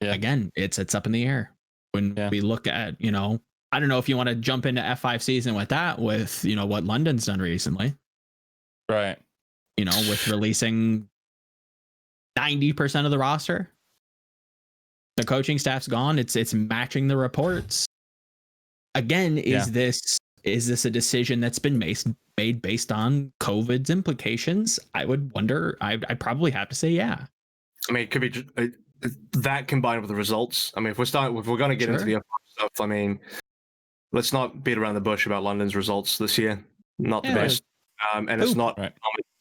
Yeah. Again, it's up in the air. When we look at, you know, I don't know if you want to jump into F5 season with that, with, you know, what London's done recently. Right. You know, with releasing 90% of the roster. The coaching staff's gone. It's matching the reports. Again, is this a decision that's been made based on COVID's implications? I would wonder. I'd probably have to say yeah. I mean, it could be that combined with the results. I mean, if we're going to get into the F5 stuff, I mean, let's not beat around the bush about London's results this year. Not the best. And it's not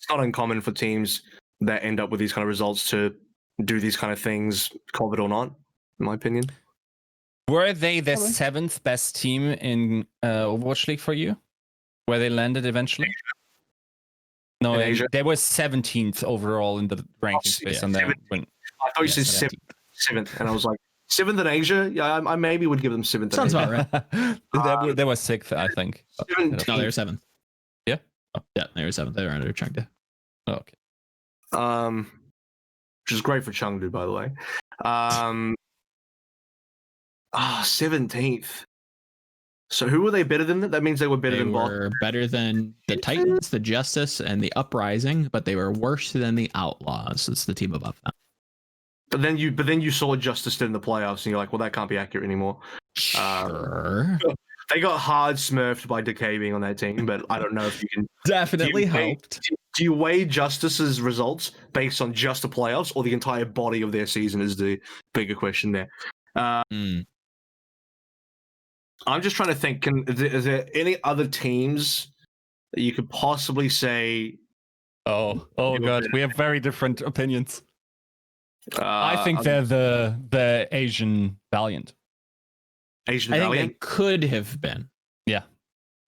uncommon for teams that end up with these kind of results to do these kind of things, COVID or not, in my opinion. Were they the 7th best team in Overwatch League for you? Where they landed eventually? No, they were 17th overall in the rankings based on that. I thought you said 7th, and I was like, 7th in Asia. Yeah, I maybe would give them 7th. Sounds in about right. They were 6th, I think. 17th. No, they were 7th. Yeah? Yeah, they were 7th. They were under Chengdu. Oh, okay. Which is great for Chengdu, by the way. 17th. So who were they better than? That means they were better They than were better than the Titans, the Justice, and the Uprising, but they were worse than the Outlaws. It's the team above them. But then you saw Justice in the playoffs, and you're like, well, that can't be accurate anymore. Sure. They got hard smurfed by Decay being on that team, but I don't know if you can. Definitely helped. Do you weigh Justice's results based on just the playoffs, or the entire body of their season? Is the bigger question there. I'm just trying to think. Is there any other teams that you could possibly say? Oh God, we have very different opinions. I think I'm- they're the Asian Valiant. Asian I think Valiant. they could have been. Yeah,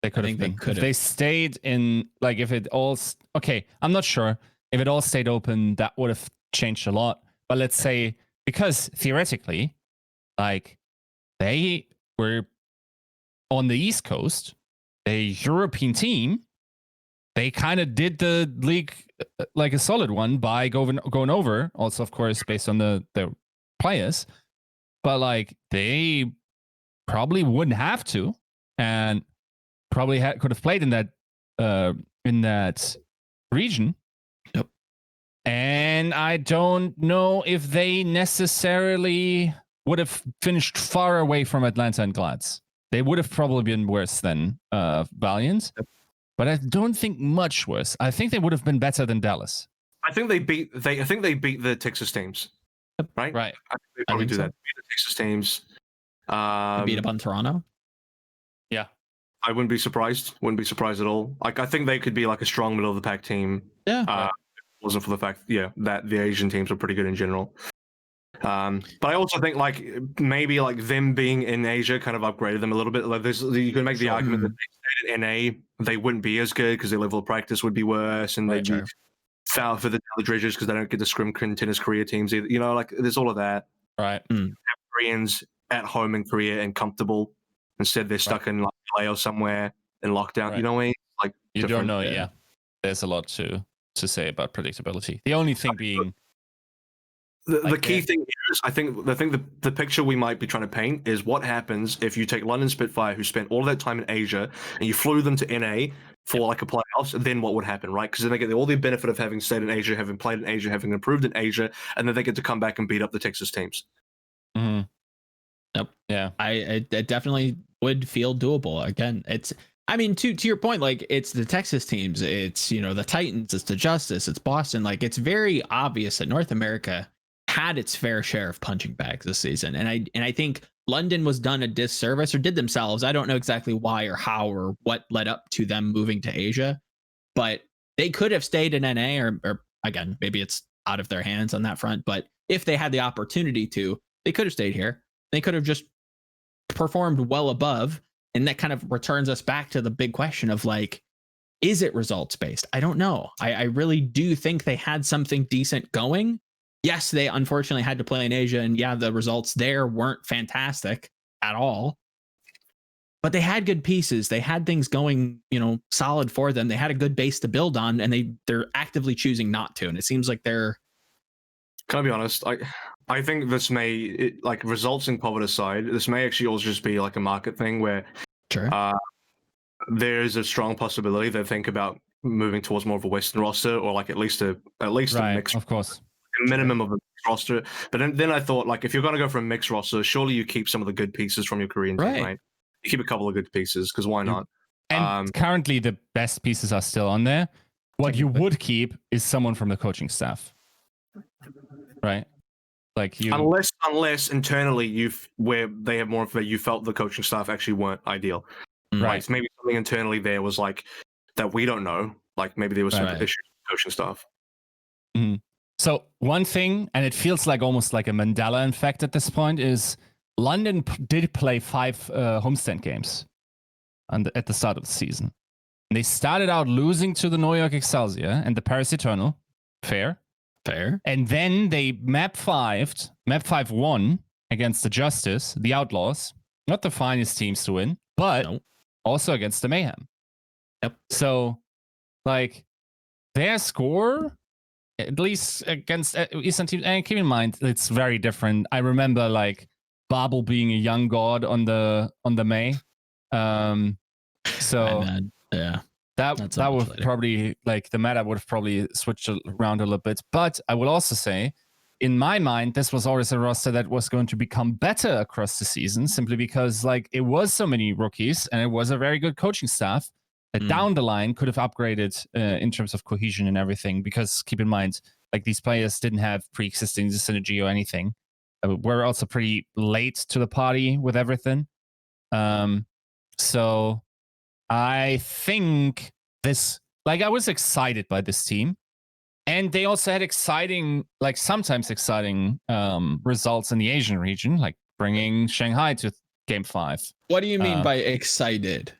they could I have think they been. could If have. they stayed in, like, if it all. Okay, I'm not sure. If it all stayed open, that would have changed a lot. But let's say, because theoretically, like, they were on the East Coast, a European team. They kind of did the league like a solid one by going over. Also, of course, based on the players, but like they probably wouldn't have to, and probably could have played in that region. Yep. And I don't know if they necessarily would have finished far away from Atlanta and Glads. They would have probably been worse than Valiant. Yep. But I don't think much worse. I think they would have been better than Dallas. I think they beat the Texas teams. Right. Right. I think they probably do so. that. Beat the Texas teams. Beat up on Toronto. Yeah. I wouldn't be surprised. Wouldn't be surprised at all. Like, I think they could be like a strong middle of the pack team. Yeah. If it wasn't for the fact, that the Asian teams are pretty good in general. But I also think like maybe like them being in Asia kind of upgraded them a little bit. Like you can make the argument that they stayed in NA, they wouldn't be as good because their level of practice would be worse, and they'd be foul for the dredgers because they don't get the scrim Contenders Korea teams either. You know, like there's all of that. Right. Koreans at home in Korea and comfortable. Instead, they're stuck in like LA or somewhere in lockdown. Right. You know what I mean? Like You don't know. Yeah. Yeah. There's a lot to say about predictability. The only thing being. The key thing here is, I think the picture we might be trying to paint is what happens if you take London Spitfire, who spent all of that time in Asia, and you flew them to NA for like a playoffs, and then what would happen, right? Because then they get all the benefit of having stayed in Asia, having played in Asia, having improved in Asia, and then they get to come back and beat up the Texas teams. Mm-hmm. Yep. Yeah. I definitely would feel doable. Again, I mean, to your point, like it's the Texas teams, it's the Titans, it's the Justice, it's Boston. Like it's very obvious that North America had its fair share of punching bags this season, and I think London was done a disservice, or did themselves. I don't know exactly why or how or what led up to them moving to Asia, but they could have stayed in NA, or again, maybe it's out of their hands on that front. But if they had the opportunity to, they could have stayed here. They could have just performed well above, and that kind of returns us back to the big question of like, is it results based? I don't know. I really do think they had something decent going. Yes, they unfortunately had to play in Asia, and yeah, the results there weren't fantastic at all. But they had good pieces. They had things going, solid for them. They had a good base to build on, and they're actively choosing not to. And it seems like they're. Can I be honest? I think this like results in COVID aside, this may actually also just be like a market thing where there is a strong possibility they think about moving towards more of a Western roster, or like at least a mixed, of course, minimum of a mixed roster. But then I thought, like, if you're going to go for a mixed roster, surely you keep some of the good pieces from your Korean team, right? You keep a couple of good pieces, because why not? And currently the best pieces are still on there. What you would keep is someone from the coaching staff, right? Like you, unless internally where they have more of you felt the coaching staff actually weren't ideal, right? So maybe something internally there was like that we don't know. Like maybe there was some issues with coaching staff. Mm-hmm. So one thing, and it feels like almost like a Mandela effect at this point, is London did play 5 homestand games at the start of the season. And they started out losing to the New York Excelsior and the Paris Eternal. Fair. Fair. And then they map 5 won against the Justice, the Outlaws, not the finest teams to win, but also against the Mayhem. Yep. So, like, their score, at least against Eastern teams, and keep in mind, it's very different. I remember, like, Babel being a young god on the May. So, yeah. That would probably, like, the meta would have probably switched around a little bit. But I will also say, in my mind, this was always a roster that was going to become better across the season, simply because, like, it was so many rookies and it was a very good coaching staff that down the line could have upgraded in terms of cohesion and everything. Because keep in mind, like, these players didn't have pre-existing synergy or anything. We're also pretty late to the party with everything. So I think this, like, I was excited by this team, and they also had exciting, like, sometimes exciting results in the Asian region, like bringing Shanghai to Game 5. What do you mean by excited?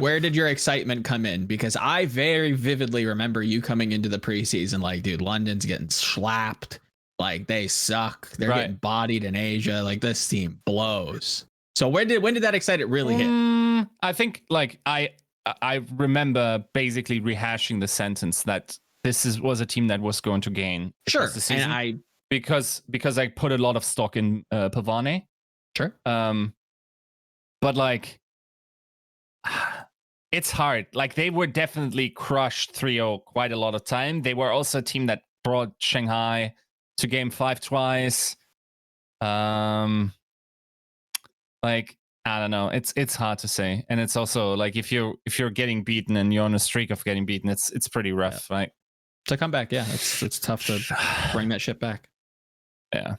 Where did your excitement come in? Because I very vividly remember you coming into the preseason like, dude, London's getting slapped. Like, they suck. They're getting bodied in Asia. Like, this team blows. So when did that excitement really hit? I think, like, I remember basically rehashing the sentence that this was a team that was going to gain. Sure, the season, and because I put a lot of stock in Pavane. Sure. But, like, it's hard. Like, they were definitely crushed 3-0 quite a lot of time. They were also a team that brought Shanghai to Game 5 twice. Like, I don't know. It's hard to say, and it's also like if you're getting beaten and you're on a streak of getting beaten, it's pretty rough, right? To come back, yeah, it's tough to bring that shit back. Yeah,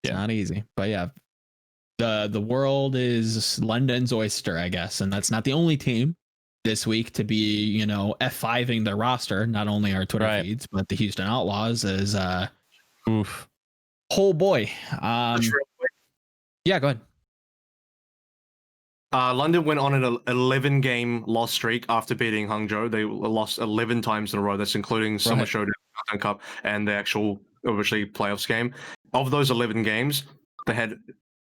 it's not easy, but yeah, the world is London's oyster, I guess, and that's not the only team this week to be, F5ing their roster. Not only our Twitter feeds, but the Houston Outlaws is oof. Oh boy. Yeah, go ahead. London went on an 11-game loss streak after beating Hangzhou. They lost 11 times in a row. That's including Summer Showdown Cup and the actual, obviously, playoffs game. Of those 11 games, they had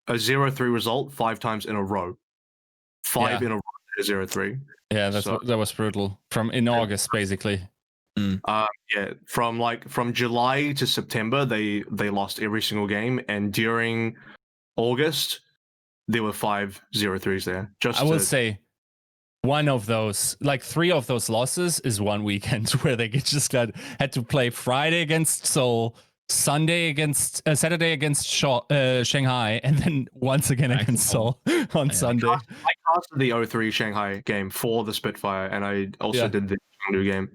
a 0-3 result 5 times in a row. 5 in a row, 0-3. Yeah, that was brutal. In August, basically. From July to September, they lost every single game, and during August, there were 5 0-3s there. I will say one of those, like 3 of those losses is one weekend where they had to play Friday against Seoul, Saturday against Shanghai, and then once again against Seoul on Sunday. I casted the 0-3 Shanghai game for the Spitfire, and I also did the Chengdu game.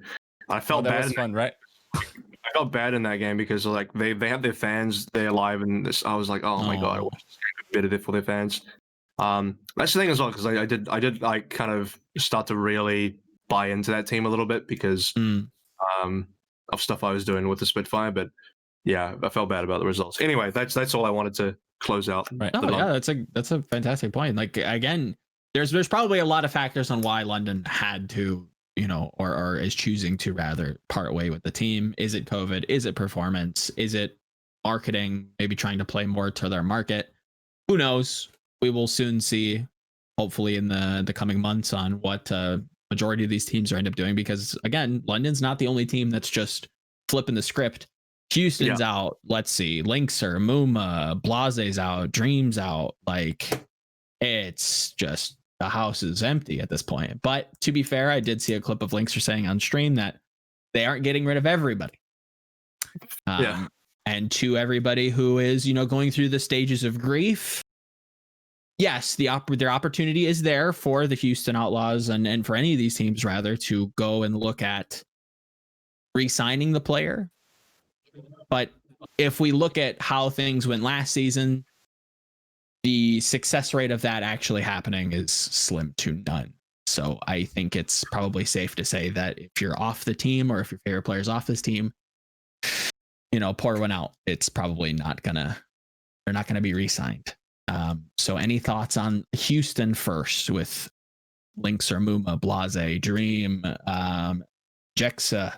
I felt bad. That was fun, right? I felt bad in that game because, like, they have their fans there live, and I was like, oh my god, I wish this game could be better for their fans. That's the thing as well, because I did like kind of start to really buy into that team a little bit because of stuff I was doing with the Spitfire. But yeah, I felt bad about the results. Anyway, that's all I wanted to close out. Right. Oh yeah, that's a fantastic point. Like, again, there's probably a lot of factors on why London had to, or is choosing to rather part way with the team. Is it COVID? Is it performance? Is it marketing? Maybe trying to play more to their market? Who knows? We will soon see, hopefully in the coming months, on what majority of these teams are end up doing. Because again, London's not the only team that's just flipping the script. Houston's out. Let's see, Linkser, Muma, Blaze's out, Dream's out. Like, it's just, the house is empty at this point. But to be fair, I did see a clip of Linkser saying on stream that they aren't getting rid of everybody. And to everybody who is, going through the stages of grief, yes, their opportunity is there for the Houston Outlaws and for any of these teams, rather, to go and look at re-signing the player. But if we look at how things went last season, the success rate of that actually happening is slim to none. So I think it's probably safe to say that if you're off the team, or if your favorite player's off this team, pour one out. It's probably they're not gonna be re-signed. So any thoughts on Houston first with Linkser, Muma, Blaze, Dream, Jexa?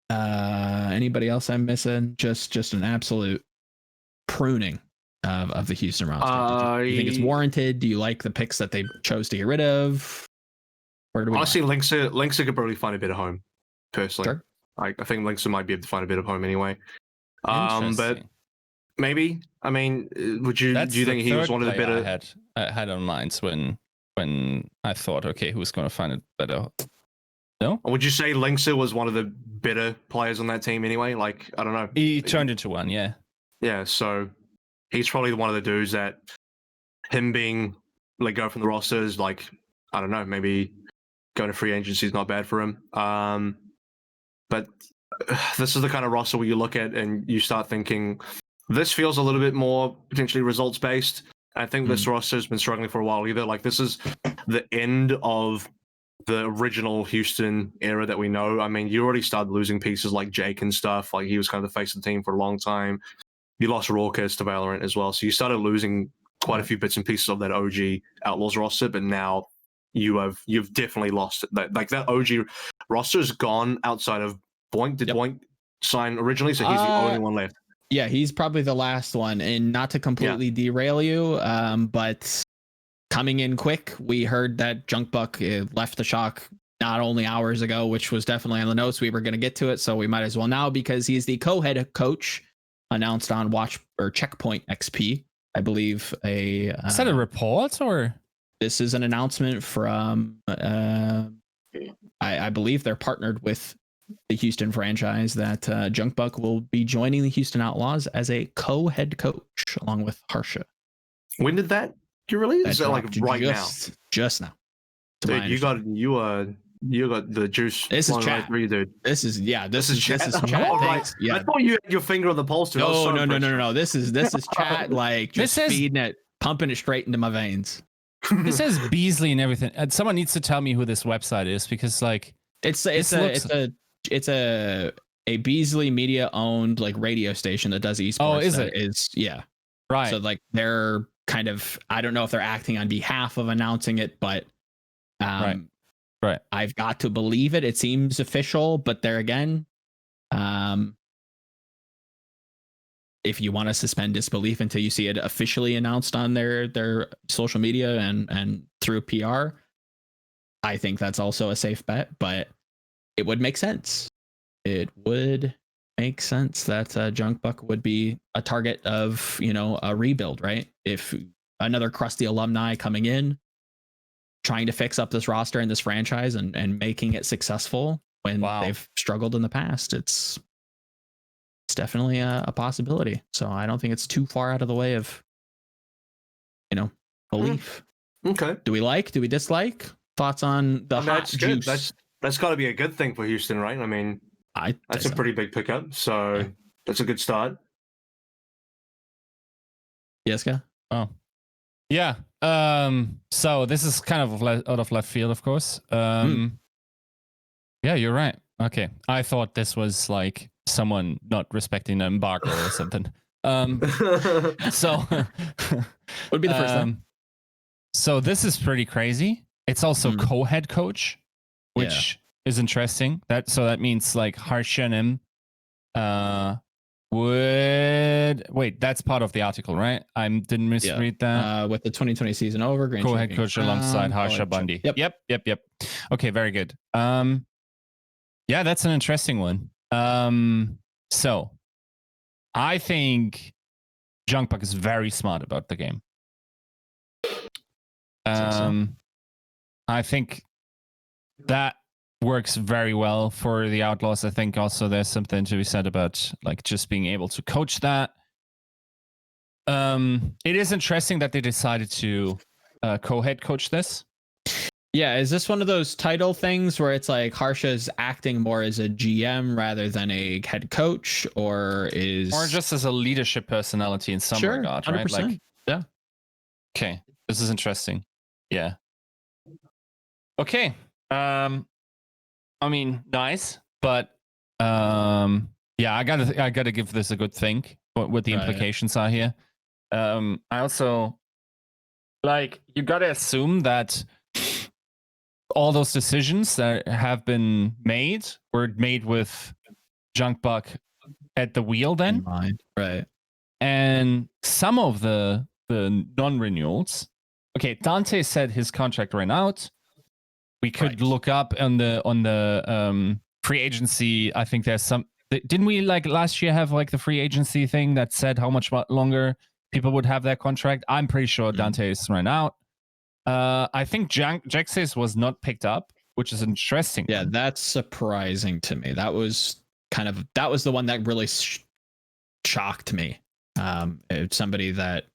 Anybody else I'm missing? Just an absolute pruning of the Houston roster? Do you think it's warranted? Do you like the picks that they chose to get rid of? Where do we honestly, LhCloudy could probably find a bit of home, personally. Sure. I think LhCloudy might be able to find a bit of home anyway. But Interesting. maybe, I mean, do you think he was one of the better? I had on minds when I thought, okay, who's going to find it better? No? Or would you say LhCloudy was one of the better players on that team anyway? Like, I don't know. He turned into one, yeah. Yeah, so he's probably one of the dudes that him being let go from the roster is like, I don't know, maybe going to free agency is not bad for him. But this is the kind of roster where you look at and you start thinking, this feels a little bit more potentially results based. I think this roster has been struggling for a while either. Like, this is the end of the original Houston era that we know. I mean, you already started losing pieces like Jake and stuff. Like, he was kind of the face of the team for a long time. You lost Raucus to Valorant as well. So you started losing quite a few bits and pieces of that OG Outlaws roster, but now you've definitely lost it. That OG roster is gone outside of Boink. Did Boink sign originally? So he's the only one left. Yeah, he's probably the last one. And not to completely derail you, but coming in quick, we heard that Junkbuck left the Shock not only hours ago, which was definitely on the notes. We were going to get to it, so we might as well now, because he's the co-head coach announced on Watch or Checkpoint XP, I believe. Is that a report, or this is an announcement from? I believe they're partnered with the Houston franchise that Junkbuck will be joining the Houston Outlaws as a co-head coach along with Harsha. When did that get released? Is that like right now? Just now. Dude, you got the juice. This is chat. For you, dude. This is chat. Oh, right. Yeah. I thought you had your finger on the pulse, dude. No. This is chat. Like, just feeding it, pumping it straight into my veins. It says Beasley and everything. And someone needs to tell me who this website is, because like it's a Beasley media owned like radio station that does esports. Oh, is it? Yeah. Right. So like they're kind of, I don't know if they're acting on behalf of announcing it, but right. I've got to believe it. It seems official, but there again, if you want to suspend disbelief until you see it officially announced on their social media and through PR, I think that's also a safe bet, but it would make sense. It would make sense that Junkbuck would be a target of, a rebuild, right? If another crusty alumni coming in, trying to fix up this roster and this franchise and making it successful when they've struggled in the past, it's definitely a possibility. So I don't think it's too far out of the way of, belief. Okay. Do we like? Do we dislike? Thoughts on the hot juice? Good. That's got to be a good thing for Houston, right? I mean, that's a pretty big pickup. So that's a good start. Yiska? Oh, yeah. So this is kind of out of left field, of course. Yeah, you're right. Okay, I thought this was like someone not respecting an embargo or something. So would be the first time. So this is pretty crazy. It's also co-head coach, which is interesting. That means like Harsha and him would wait. That's part of the article, right? I didn't misread that. With the 2020 season over, co-head coach alongside Harsha Bundy. Yep. Okay, very good. Yeah, that's an interesting one. So I think Junkbuck is very smart about the game. I think that works very well for the Outlaws. I think also there's something to be said about like just being able to coach that. It is interesting that they decided to co-head coach this. Yeah, is this one of those title things where it's like Harsha's acting more as a GM rather than a head coach, or just as a leadership personality in some regard, right? 100%. Like, yeah. Okay, this is interesting. Yeah. Okay. I mean, nice, but yeah, I gotta give this a good think. What the implications are here. I also like you gotta assume that all those decisions that have been made were made with Junkbuck at the wheel then. Right. and some of the non-renewals. Okay, Dante said his contract ran out. We could look up on the free agency. I think there's some. Didn't we like last year have like the free agency thing that said how much longer people would have their contract? I'm pretty sure Dante's ran out. I think Jax's was not picked up, which is interesting. Yeah, that's surprising to me. That was the one that really shocked me. It's somebody that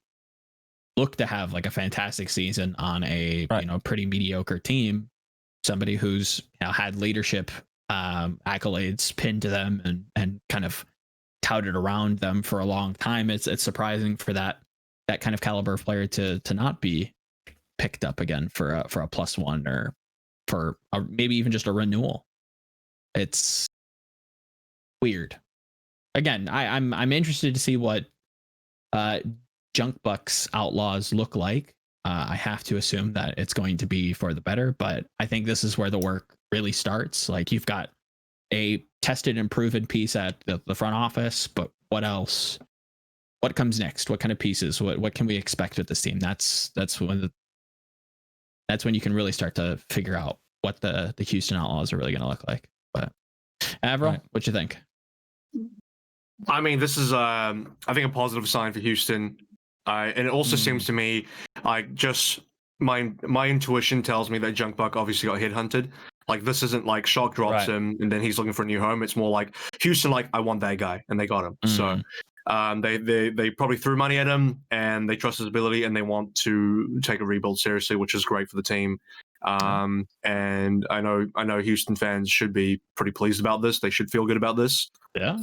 looked to have like a fantastic season on a pretty mediocre team. Somebody who's had leadership accolades pinned to them and kind of touted around them for a long time. It's surprising for that kind of caliber of player to not be picked up again for a +1 or for maybe even just a renewal. It's weird. Again, I'm interested to see what Junkbuck's Outlaws look like. I have to assume that it's going to be for the better, but I think this is where the work really starts. Like, you've got a tested and proven piece at the front office, but what else? What comes next? What kind of pieces? What can we expect with this team? That's when you can really start to figure out what the Houston Outlaws are really going to look like. But AVRL, what you think? I mean, this is I think a positive sign for Houston. And it also seems to me like just my intuition tells me that Junkbuck obviously got headhunted. Like, this isn't like Shock drops him and then he's looking for a new home. It's more like Houston, like, I want that guy, and they got him. So they probably threw money at him and they trust his ability and they want to take a rebuild seriously, which is great for the team. And I know Houston fans should be pretty pleased about this. They should feel good about this. Yeah.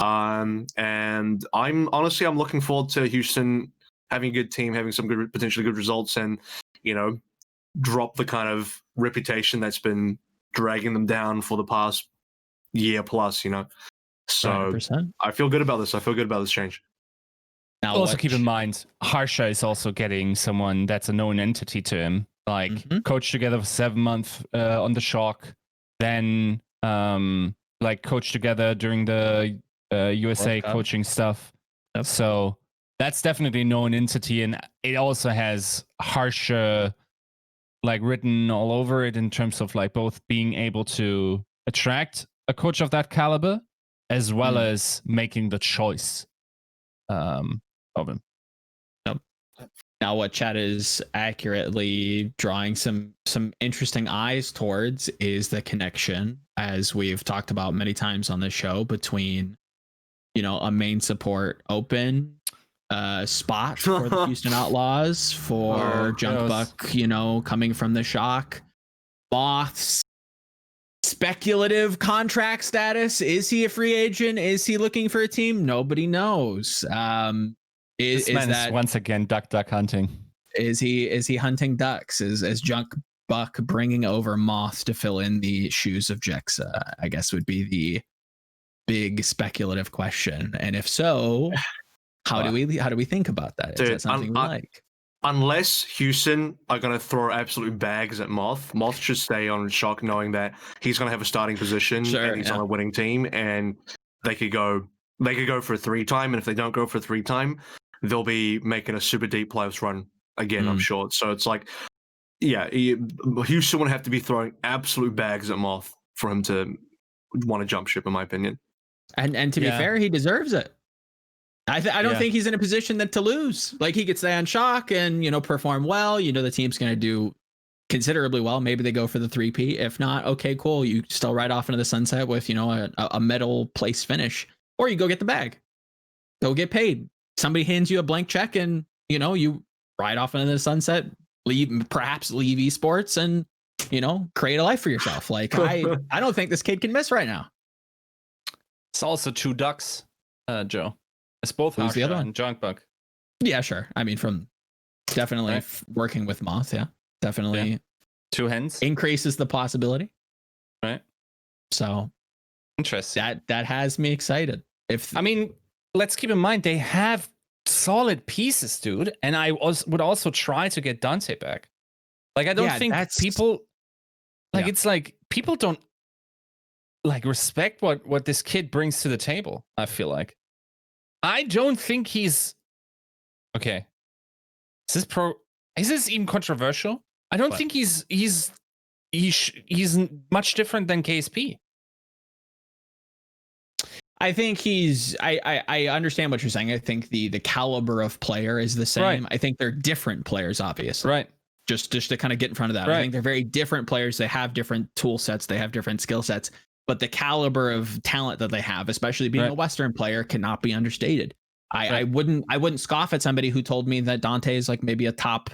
And I'm looking forward to Houston having a good team, having some good, potentially good results, and drop the kind of reputation that's been dragging them down for the past year plus. So 100%. I feel good about this. I feel good about this change. Now, also keep in mind, Harsha is also getting someone that's a known entity to him. Like, coached together for 7 months on the Shock, then like coached together during the USA coaching stuff. Yep. So that's definitely a known entity, and it also has Harsha like written all over it in terms of like both being able to attract a coach of that caliber as well as making the choice of him. Yep. Now, what chat is accurately drawing some interesting eyes towards is the connection, as we've talked about many times on this show, between a main support open spot for the Houston Outlaws for Junkbuck, coming from the Shock. Moth's speculative contract status. Is he a free agent? Is he looking for a team? Nobody knows. Is that once again duck hunting? Is he hunting ducks? Is Junkbuck bringing over Moth to fill in the shoes of Jexa? I guess would be the big speculative question. And if so, how do we think about that? Is that something we like? Unless Houston are going to throw absolute bags at Moth should stay on Shock, knowing that he's going to have a starting position and he's on a winning team, and they could go for a 3-time, and if they don't go for a 3-time, they'll be making a super deep playoffs run again, I'm sure. So it's like, Houston would have to be throwing absolute bags at Moth for him to want to jump ship, in my opinion. And to be fair, he deserves it. I don't think he's in a position to lose. Like, he could stay on Shock and perform well. The team's going to do considerably well. Maybe they go for the 3P. If not, okay, cool. You still ride off into the sunset with a medal place finish, or you go get the bag, go get paid. Somebody hands you a blank check, and you ride off into the sunset. Perhaps leave esports and create a life for yourself. Like, I don't think this kid can miss right now. It's also 2 ducks, Joe. It's both Who's the other one? And Junkbuck. Yeah, sure. I mean, from definitely working with Moth, definitely 2 hens increases the possibility. Right. So interesting. That has me excited. Let's keep in mind they have solid pieces, dude. And I would also try to get Dante back. Like, I don't think people it's like people don't like respect what this kid brings to the table. I feel like I don't think he's okay, is this even controversial? I don't think he's much different than KSP. I think I understand what you're saying. I think the caliber of player is the same. Right. I think they're different players, obviously. Right. Just to kind of get in front of that. Right. I think they're very different players. They have different tool sets. They have different skill sets. But the caliber of talent that they have, especially being a Western player, cannot be understated. I wouldn't scoff at somebody who told me that Dante is like maybe a top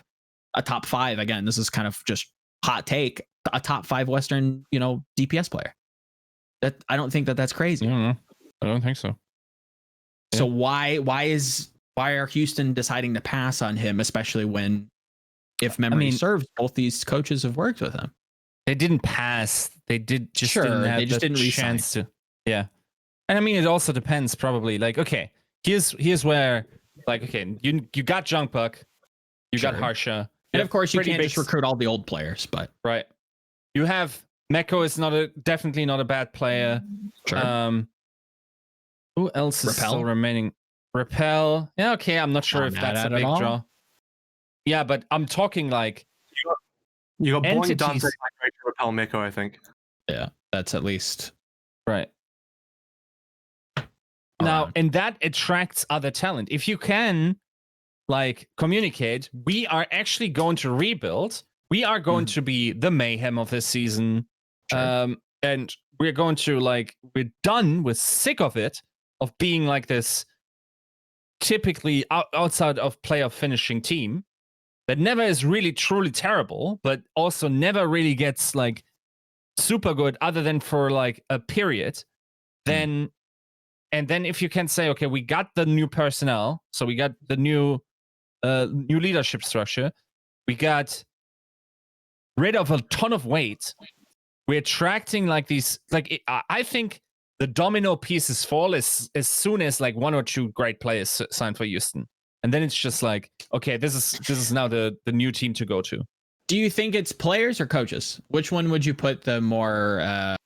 5. Again, this is kind of just hot take. A top 5 Western, DPS player. That I don't think that's crazy. I don't think so. So why are Houston deciding to pass on him, especially when, if memory serves, both these coaches have worked with him? They didn't pass. They didn't have they just didn't chance to. Yeah, and I mean it also depends. Probably like okay, here's where like okay, you got Junkbuck, you got Harsha, and of course you can't just recruit all the old players, but right. You have Meko is definitely not a bad player. Sure. Who else is still remaining? Repel. Yeah, okay. I'm not sure if that's a big draw. Yeah, but I'm talking like you got entities. Boing, Dante, Repel, Miko, I think. Yeah, that's at least right. Now, and that attracts other talent. If you can like communicate, we are actually going to rebuild. We are going to be the mayhem of this season. Sure. And we're going to we're done. We're sick of it. Of being like this typically outside of playoff finishing team that never is really truly terrible, but also never really gets like super good other than for like a period. And then if you can say, okay, we got the new personnel, so we got the new leadership structure, we got rid of a ton of weight, we're attracting like these I think the domino pieces fall as soon as like 1 or 2 great players sign for Houston, and then it's just like, okay, this is now the new team to go to. Do you think it's players or coaches? Which one would you put the more?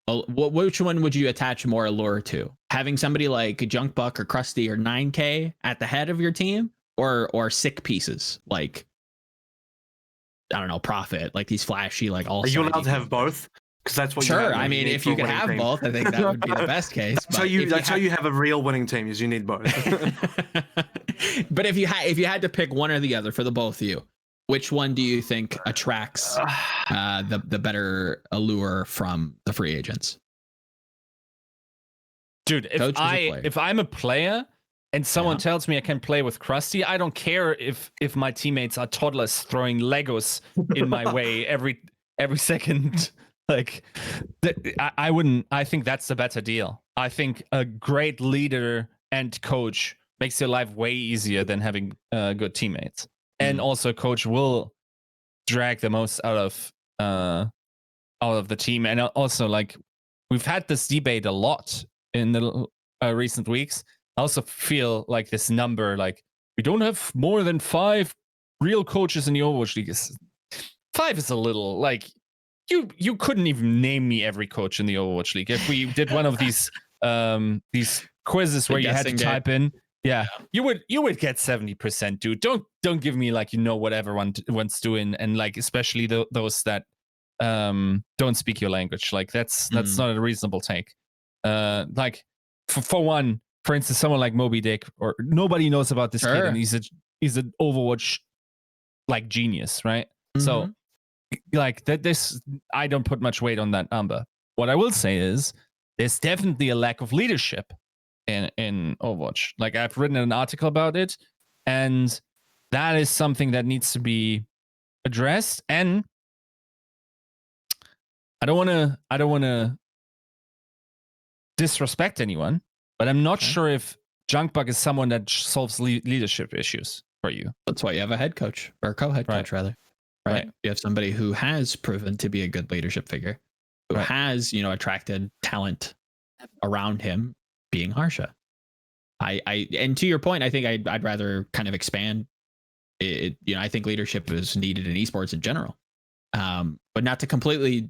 Which one would you attach more allure to? Having somebody like Junkbuck or Krusty or 9K at the head of your team, or sick pieces like I don't know, Prophet, like these flashy like all. Are you allowed to have both? Because that's what. Sure, I mean, if you could have both, I think that would be the best case. That's how you have a real winning team. Is you need both. But if you had to pick one or the other for the both of you, which one do you think attracts the better allure from the free agents? Dude, if I'm a player and someone tells me I can play with Krusty, I don't care if my teammates are toddlers throwing Legos in my way every second. Like, I wouldn't. I think that's the better deal. I think a great leader and coach makes your life way easier than having good teammates. And also, a coach will drag the most out of the team. And also, like, we've had this debate a lot in the recent weeks. I also feel like this number, like, we don't have more than 5 real coaches in the Overwatch League. 5 is a little like. You couldn't even name me every coach in the Overwatch League. If we did one of these quizzes where you had to type in, you would get 70%, dude. Don't give me like what everyone wants to do, and like especially those that don't speak your language. Like that's not a reasonable take. Like for one, for instance, someone like Moby Dick, or nobody knows about this kid, and he's an Overwatch like genius, right? So. Like that, I don't put much weight on that number. What I will say is there's definitely a lack of leadership in Overwatch. Like I've written an article about it, and that is something that needs to be addressed. And I don't want to disrespect anyone, but I'm not sure if Junkbuck is someone that solves leadership issues for you. That's why you have a head coach or a co-head coach, rather. Right. You have somebody who has proven to be a good leadership figure, who has, attracted talent around him, being Harsha. And to your point, I think I'd rather kind of expand it. I think leadership is needed in esports in general. But not to completely,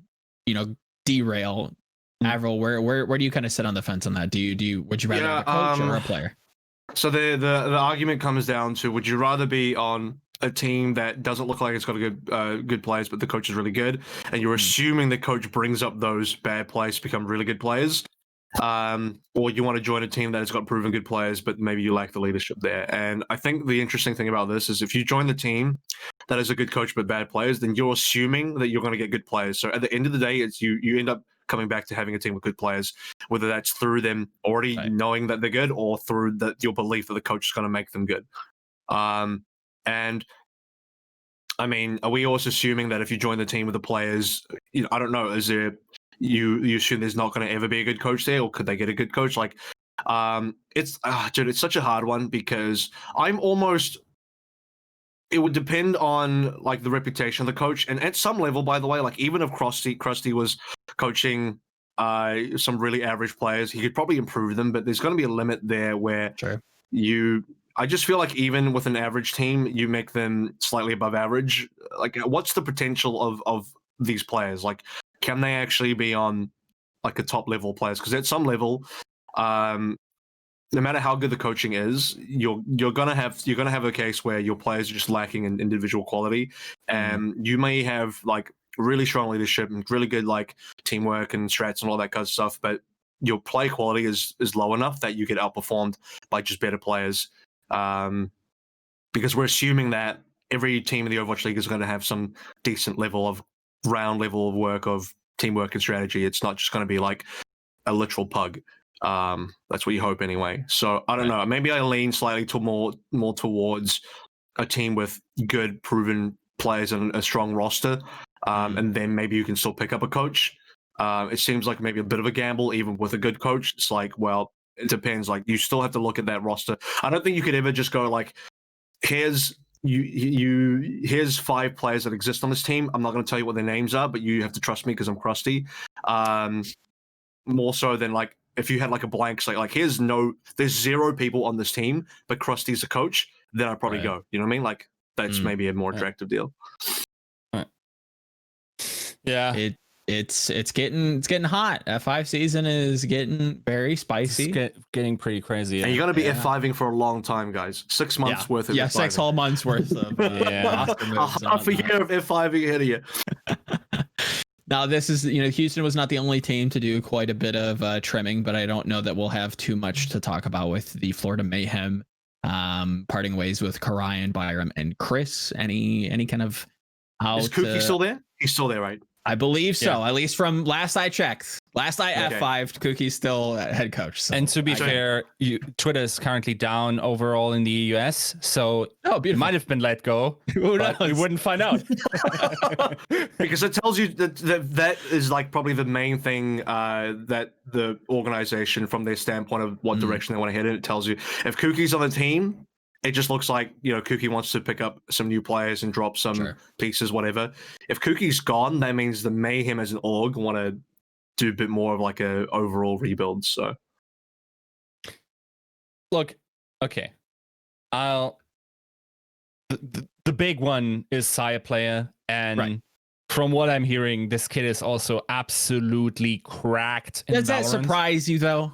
derail. AVRL, where do you kind of sit on the fence on that? Would you rather have a coach or a player? So the argument comes down to: would you rather be on a team that doesn't look like it's got a good players, but the coach is really good, and you're assuming the coach brings up those bad players to become really good players, or you want to join a team that has got proven good players, but maybe you lack the leadership there? And I think the interesting thing about this is if you join the team that has a good coach but bad players, then you're assuming that you're going to get good players. So at the end of the day, it's you end up coming back to having a team with good players, whether that's through them already knowing that they're good or through your belief that the coach is going to make them good. And I mean, are we also assuming that if you join the team with the players, I don't know, is there you assume there's not going to ever be a good coach there, or could they get a good coach? Like, it's such a hard one because it would depend on like the reputation of the coach, and at some level, by the way, like even if Krusty was coaching some really average players, he could probably improve them, but there's going to be a limit there where I just feel like even with an average team, you make them slightly above average. Like, what's the potential of these players? Like, can they actually be on like a top level players? Because at some level, no matter how good the coaching is, you're gonna have a case where your players are just lacking in individual quality, and you may have like really strong leadership and really good like teamwork and strats and all that kind of stuff, but your play quality is low enough that you get outperformed by just better players. Because we're assuming that every team in the Overwatch League is going to have some decent level of work of teamwork and strategy. It's not just going to be like a literal pug. That's what you hope anyway. So I don't know. Maybe I lean slightly to more towards a team with good, proven players and a strong roster, and then maybe you can still pick up a coach. It seems like maybe a bit of a gamble, even with a good coach. It's like, well, it depends. Like, you still have to look at that roster. I don't think you could ever just go like, here's 5 players that exist on this team. I'm not going to tell you what their names are, but you have to trust me because I'm Krusty. More so than like if you had like a blank slate, like there's 0 people on this team, but Krusty's the coach, then I'd probably go. You know what I mean? Like, that's maybe a more attractive deal. Yeah. It's getting hot. F5 season is getting very spicy. It's getting pretty crazy. Yeah. And you're going to be F5ing for a long time, guys. 6 months worth of F5ing. 6 whole months worth of half a year of F5ing ahead of you. Now, this is, Houston was not the only team to do quite a bit of trimming, but I don't know that we'll have too much to talk about with the Florida Mayhem parting ways with Karian, Byram, and Chris. Any kind of Is Kookie still there? He's still there, right? I believe so. At least from last I checked. Last I F5'd, Kookie's still head coach. So and to be fair, Twitter is currently down overall in the US, so it might have been let go. Who knows? We wouldn't find out. Because it tells you that is like probably the main thing that the organization, from their standpoint of what direction they want to head in, it tells you if Kookie's on the team, it just looks like, Kookie wants to pick up some new players and drop some pieces, whatever. If Kookie's gone, that means the Mayhem as an org want to do a bit more of like a overall rebuild. So, look, okay, the big one is Sayaplayer, and from what I'm hearing, this kid is also absolutely cracked. Does that surprise you though?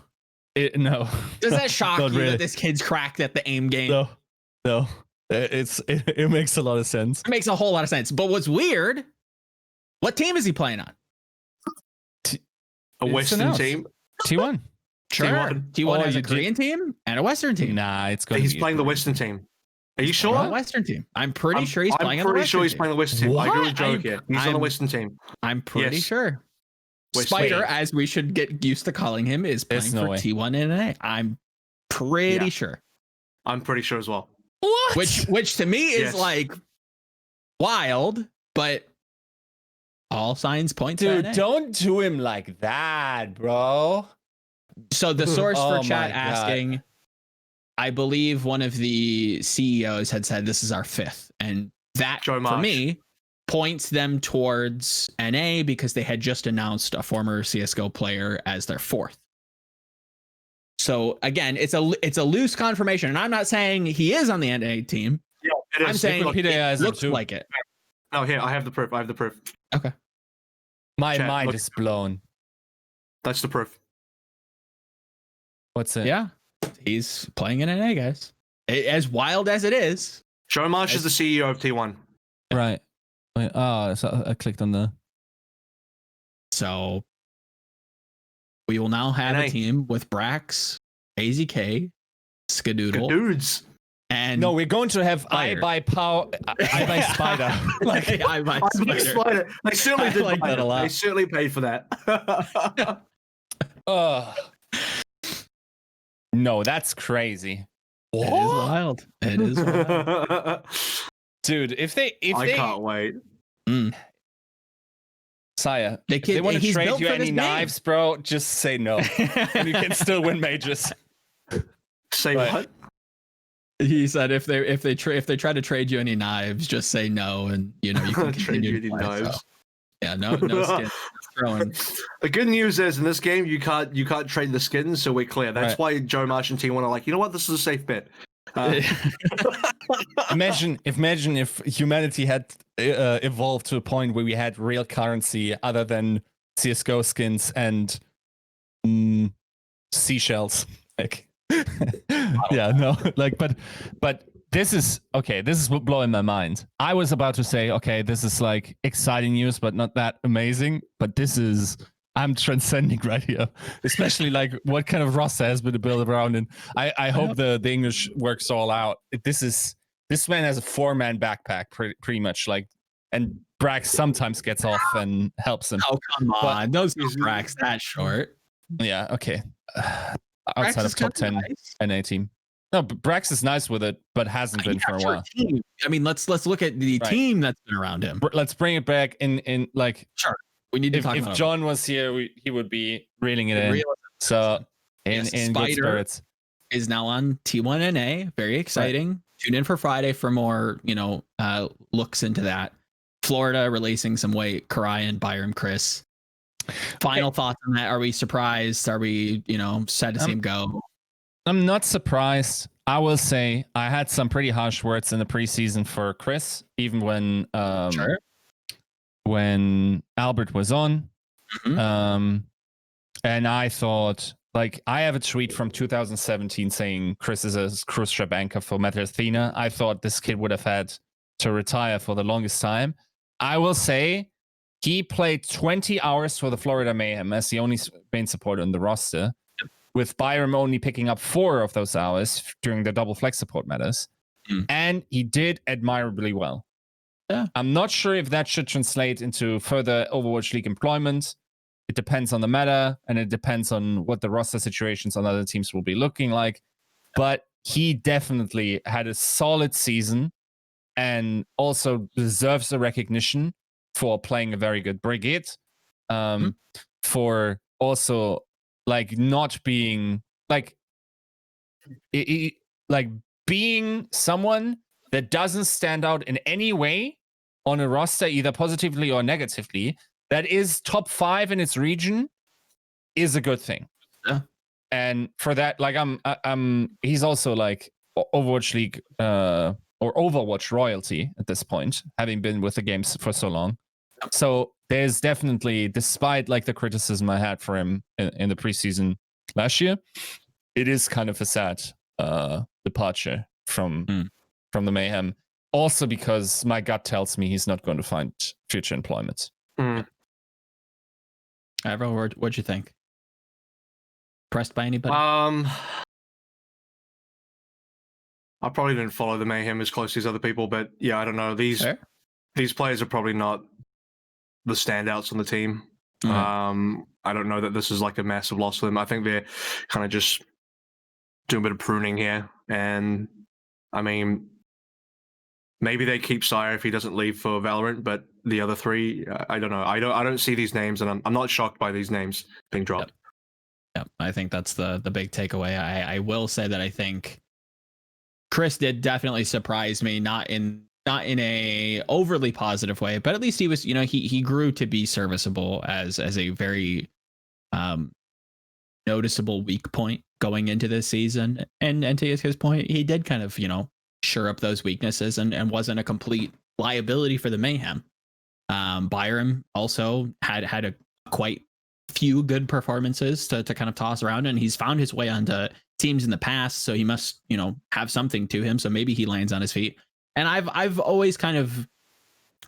No. Does that shock you that this kid's cracked at the aim game? No. It makes a lot of sense. It makes a whole lot of sense. But what's weird? What team is he playing on? A Western team. T1. Sure. T1 has a Korean team and a Western team. Nah, it's going. He's playing the Western team. Are you sure? The Western team. I'm pretty sure he's playing on the Western team. I'm pretty sure he's playing the Western team. I agree with Joe here. He's on the Western team. I'm pretty sure. Spider, as we should get used to calling him, is playing for T1 NA. I'm pretty sure. I'm pretty sure as well. What? Which to me is like wild, but all signs point to NA. Don't do him like that, bro. So the source for chat asking, I believe one of the CEOs had said this is our 5th, and that for me points them towards NA because they had just announced a former CSGO player as their 4th. So again, it's a loose confirmation, and I'm not saying he is on the NA team. Yeah, it is. I'm saying it looks like it. No, here I have the proof. Okay. My mind is blown. That's the proof. What's it? Yeah. He's playing in NA, guys. As wild as it is. Joe Marsh is the CEO of T1. Right. Wait, so I clicked on the. So we will now have a team with Brax, AZK, Skadoodle, Dudes. and No, we're going to have Fire. I buy Spider. like I buy Spider. They certainly I did like buy that a it. lot. They certainly paid for that. No, that's crazy. It is wild. It is wild. Dude, if they I can't wait. Saya, They if they want to he's trade built you for any this knives, bro, just say no. And you can still win majors. Say Right. what? He said if they try to trade you any knives, just say no, and you know you can Trade you continue any to play, knives. so. Yeah, no skin throwing. The good news is in this game you can't trade the skins, so we're clear. That's Right. why Joe Marsh and T1 are like, you know what, this is a safe bet. Imagine if humanity had evolved to a point where we had real currency other than CS:GO skins and seashells. Like, yeah, no, like, but this is okay. This is blowing my mind. I was about to say, okay, this is like exciting news, but not that amazing. But this is. I'm transcending right here, especially like what kind of roster has been built around, and I hope the English works all out. This man has a 4-man backpack pretty much, like, and Brax sometimes gets off and helps him. Oh come on, those He's- Brax that short. Yeah, okay. Outside Brax of is top kinda 10 nice. NA team. No, but Brax is nice with it, but hasn't been for a while. Team. I mean, let's look at the Right. team that's been around him. Let's bring it back in like We need to talk if about John was here, he would be reeling it it. in. Real So Yes, in good Spider. spirits. is now on T1 NA. Very exciting. Tune in for Friday for more, looks into that. Florida releasing some weight. Karai and Byram Chris. Final thoughts on that? Are we surprised? Are we, sad to see him go? I'm not surprised. I will say I had some pretty harsh words in the preseason for Chris, even when Albert was on. Mhm. And I thought, like, I have a tweet from 2017 saying Chris is a cruise ship anchor for Meta Athena. I thought this kid would have had to retire for the longest time. I will say he played 20 hours for the Florida Mayhem as the only main supporter on the roster, with Byram only picking up 4 of those hours during the double flex support matters. And he did admirably well. Yeah. I'm not sure if that should translate into further Overwatch League employment. It depends on the meta, and it depends on what the roster situations on other teams will be looking like. But he definitely had a solid season and also deserves a recognition for playing a very good Brigade. For also like not being like being someone that doesn't stand out in any way on a roster, either positively or negatively, that is top 5 in its region, is a good thing. Yeah. And for that, like he's also like Overwatch League or Overwatch royalty at this point, having been with the games for so long. So there's definitely, despite like the criticism I had for him in the preseason last year, it is kind of a sad departure from the Mayhem. Also because my gut tells me he's not going to find future employment. Avril, what'd you think? Impressed by anybody? I probably didn't follow the Mayhem as closely as other people, but yeah, I don't know. These players are probably not the standouts on the team. I don't know that this is like a massive loss for them. I think they're kind of just doing a bit of pruning here. And I mean, maybe they keep Sire if he doesn't leave for Valorant, but the other 3, I don't know. I don't see these names, and I'm not shocked by these names being dropped. Yeah, I think that's the big takeaway. I will say that I think Chris did definitely surprise me, not in a overly positive way, but at least he was, he grew to be serviceable as a very noticeable weak point going into this season. And to his point, he did kind of, shore up those weaknesses and wasn't a complete liability for the Mayhem. Byram also had a quite few good performances to kind of toss around, and he's found his way onto teams in the past, so he must, have something to him. So maybe he lands on his feet. And I've always kind of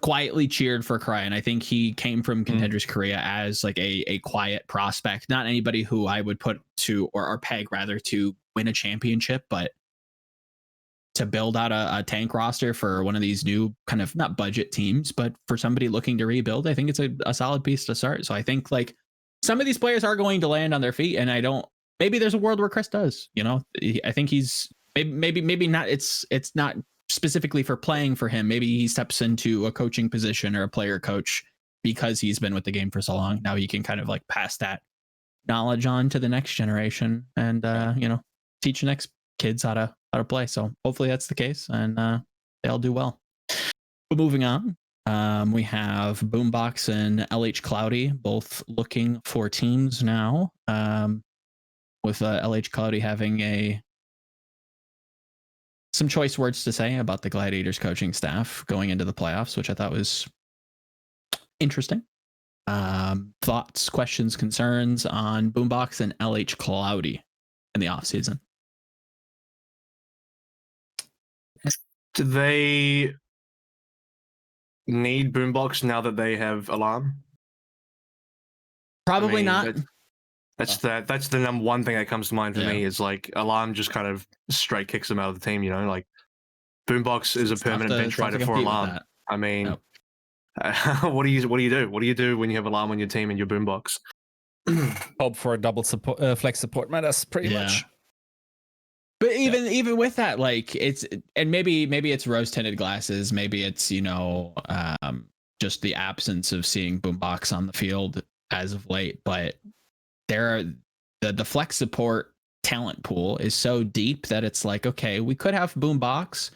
quietly cheered for Cry, and I think he came from Contenders Korea as like a quiet prospect, not anybody who I would put to or peg rather to win a championship, but to build out a tank roster for one of these new kind of not budget teams, but for somebody looking to rebuild, I think it's a solid piece to start. So I think like some of these players are going to land on their feet, and maybe there's a world where Chris does, I think he's maybe not. It's not specifically for playing for him. Maybe he steps into a coaching position or a player coach because he's been with the game for so long. Now he can kind of like pass that knowledge on to the next generation and, teach the next kids how to play. So hopefully that's the case, and they'll do well. But moving on, we have Boombox and LhCloudy both looking for teams now, with LhCloudy having some choice words to say about the Gladiators coaching staff going into the playoffs, which I thought was interesting. Thoughts, questions, concerns on Boombox and LhCloudy in the offseason? Do they need Boombox now that they have Alarm? Probably not. That's the number one thing that comes to mind for me is like Alarm just kind of straight kicks them out of the team, like Boombox is a permanent bench fighter for Alarm. I mean, what do you do? What do you do when you have Alarm on your team and your Boombox? Hope for a double support, flex support matters pretty much. But even with that, like maybe it's rose tinted glasses, maybe it's just the absence of seeing Boombox on the field as of late, but the flex support talent pool is so deep that it's like, okay, we could have Boombox,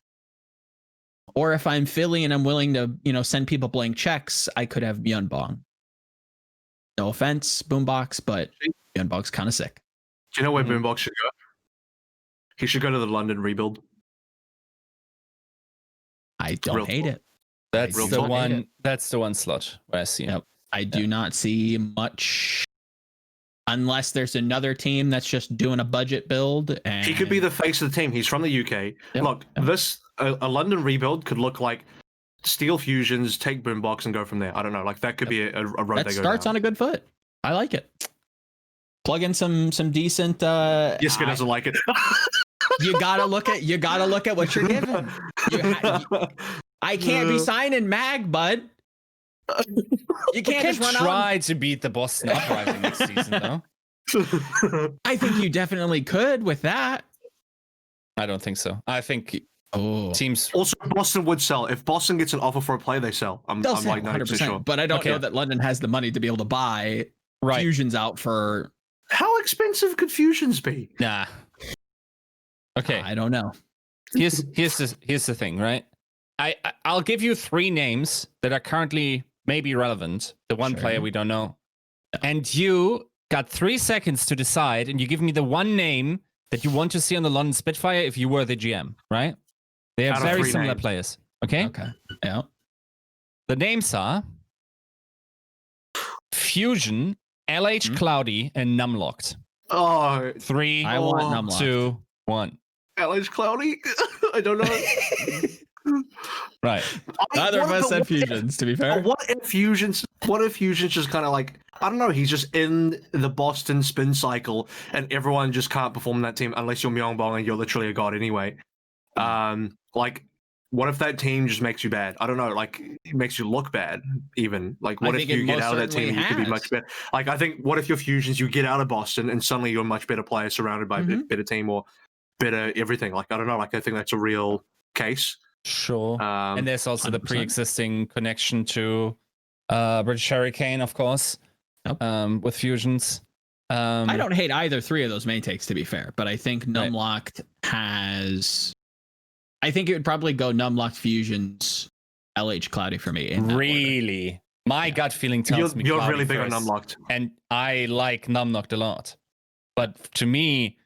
or if I'm Philly and I'm willing to send people blank checks, I could have Yunbong. No offense, Boombox, but Yunbong's kind of sick. Do you know where Boombox should go? He should go to the London rebuild. I don't hate it. That's the one. That's the one slot where I see him. I do not see much. Unless there's another team that's just doing a budget build. And he could be the face of the team. He's from the UK. Yep. Look, a London rebuild could look like steal fusions, take Boombox, and go from there. I don't know. Like that could be a road that they go starts down. On a good foot. I like it. Plug in some decent. Yiska doesn't like it. You gotta look at what you're given. I can't be signing Mag, bud. You can't just run try to beat the Boston Uprising next season, though. I think you definitely could with that. I don't think so. I think teams. Also, Boston would sell. If Boston gets an offer for a play, they sell. I'm like 90% sure. But I don't know that London has the money to be able to buy fusions out for. How expensive could fusions be? Nah. Okay. I don't know. Here's the thing, right? I'll give you 3 names that are currently maybe relevant. The one player we don't know. And you got 3 seconds to decide, and you give me the one name that you want to see on the London Spitfire if you were the GM, right? They have very similar players. Okay? Okay. Yeah. The names are Fusion, LhCloudy, and Numlocked. Oh, 3, I want Numlocked. 2, 1. LhCloudy? I don't know. Right. Neither of us said fusions, to be fair. What if fusions just kind of like, I don't know, he's just in the Boston spin cycle and everyone just can't perform that team unless you're Myeongbong and you're literally a god anyway. Like, what if that team just makes you bad? I don't know, like, it makes you look bad, even. Like, what if you get out of that team and you could be much better? Like, I think, what if your fusions, you get out of Boston and suddenly you're a much better player surrounded by a better team or better everything? Like, I don't know, like, I think that's a real case. Sure. And there's also 100%. The pre-existing connection to British Hurricane, of course, with fusions. I don't hate either 3 of those main takes, to be fair, but I think Numlocked has... I think it would probably go Numlocked, Fusions, LhCloudy for me. Really? Order. My gut feeling tells me you're Cloudy really big first, on Numlocked. And I like Numlocked a lot. But to me,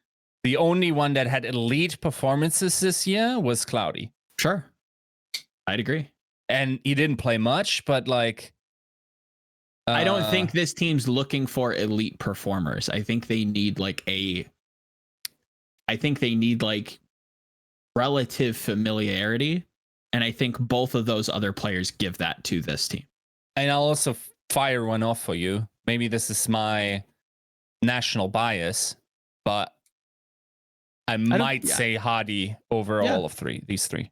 the only one that had elite performances this year was Cloudy. Sure. I'd agree. And he didn't play much, but like... I don't think this team's looking for elite performers. I think they need like a I think they need like relative familiarity, and I think both of those other players give that to this team. And I'll also fire one off for you. Maybe this is my national bias, but I might say Hardy over all of these three.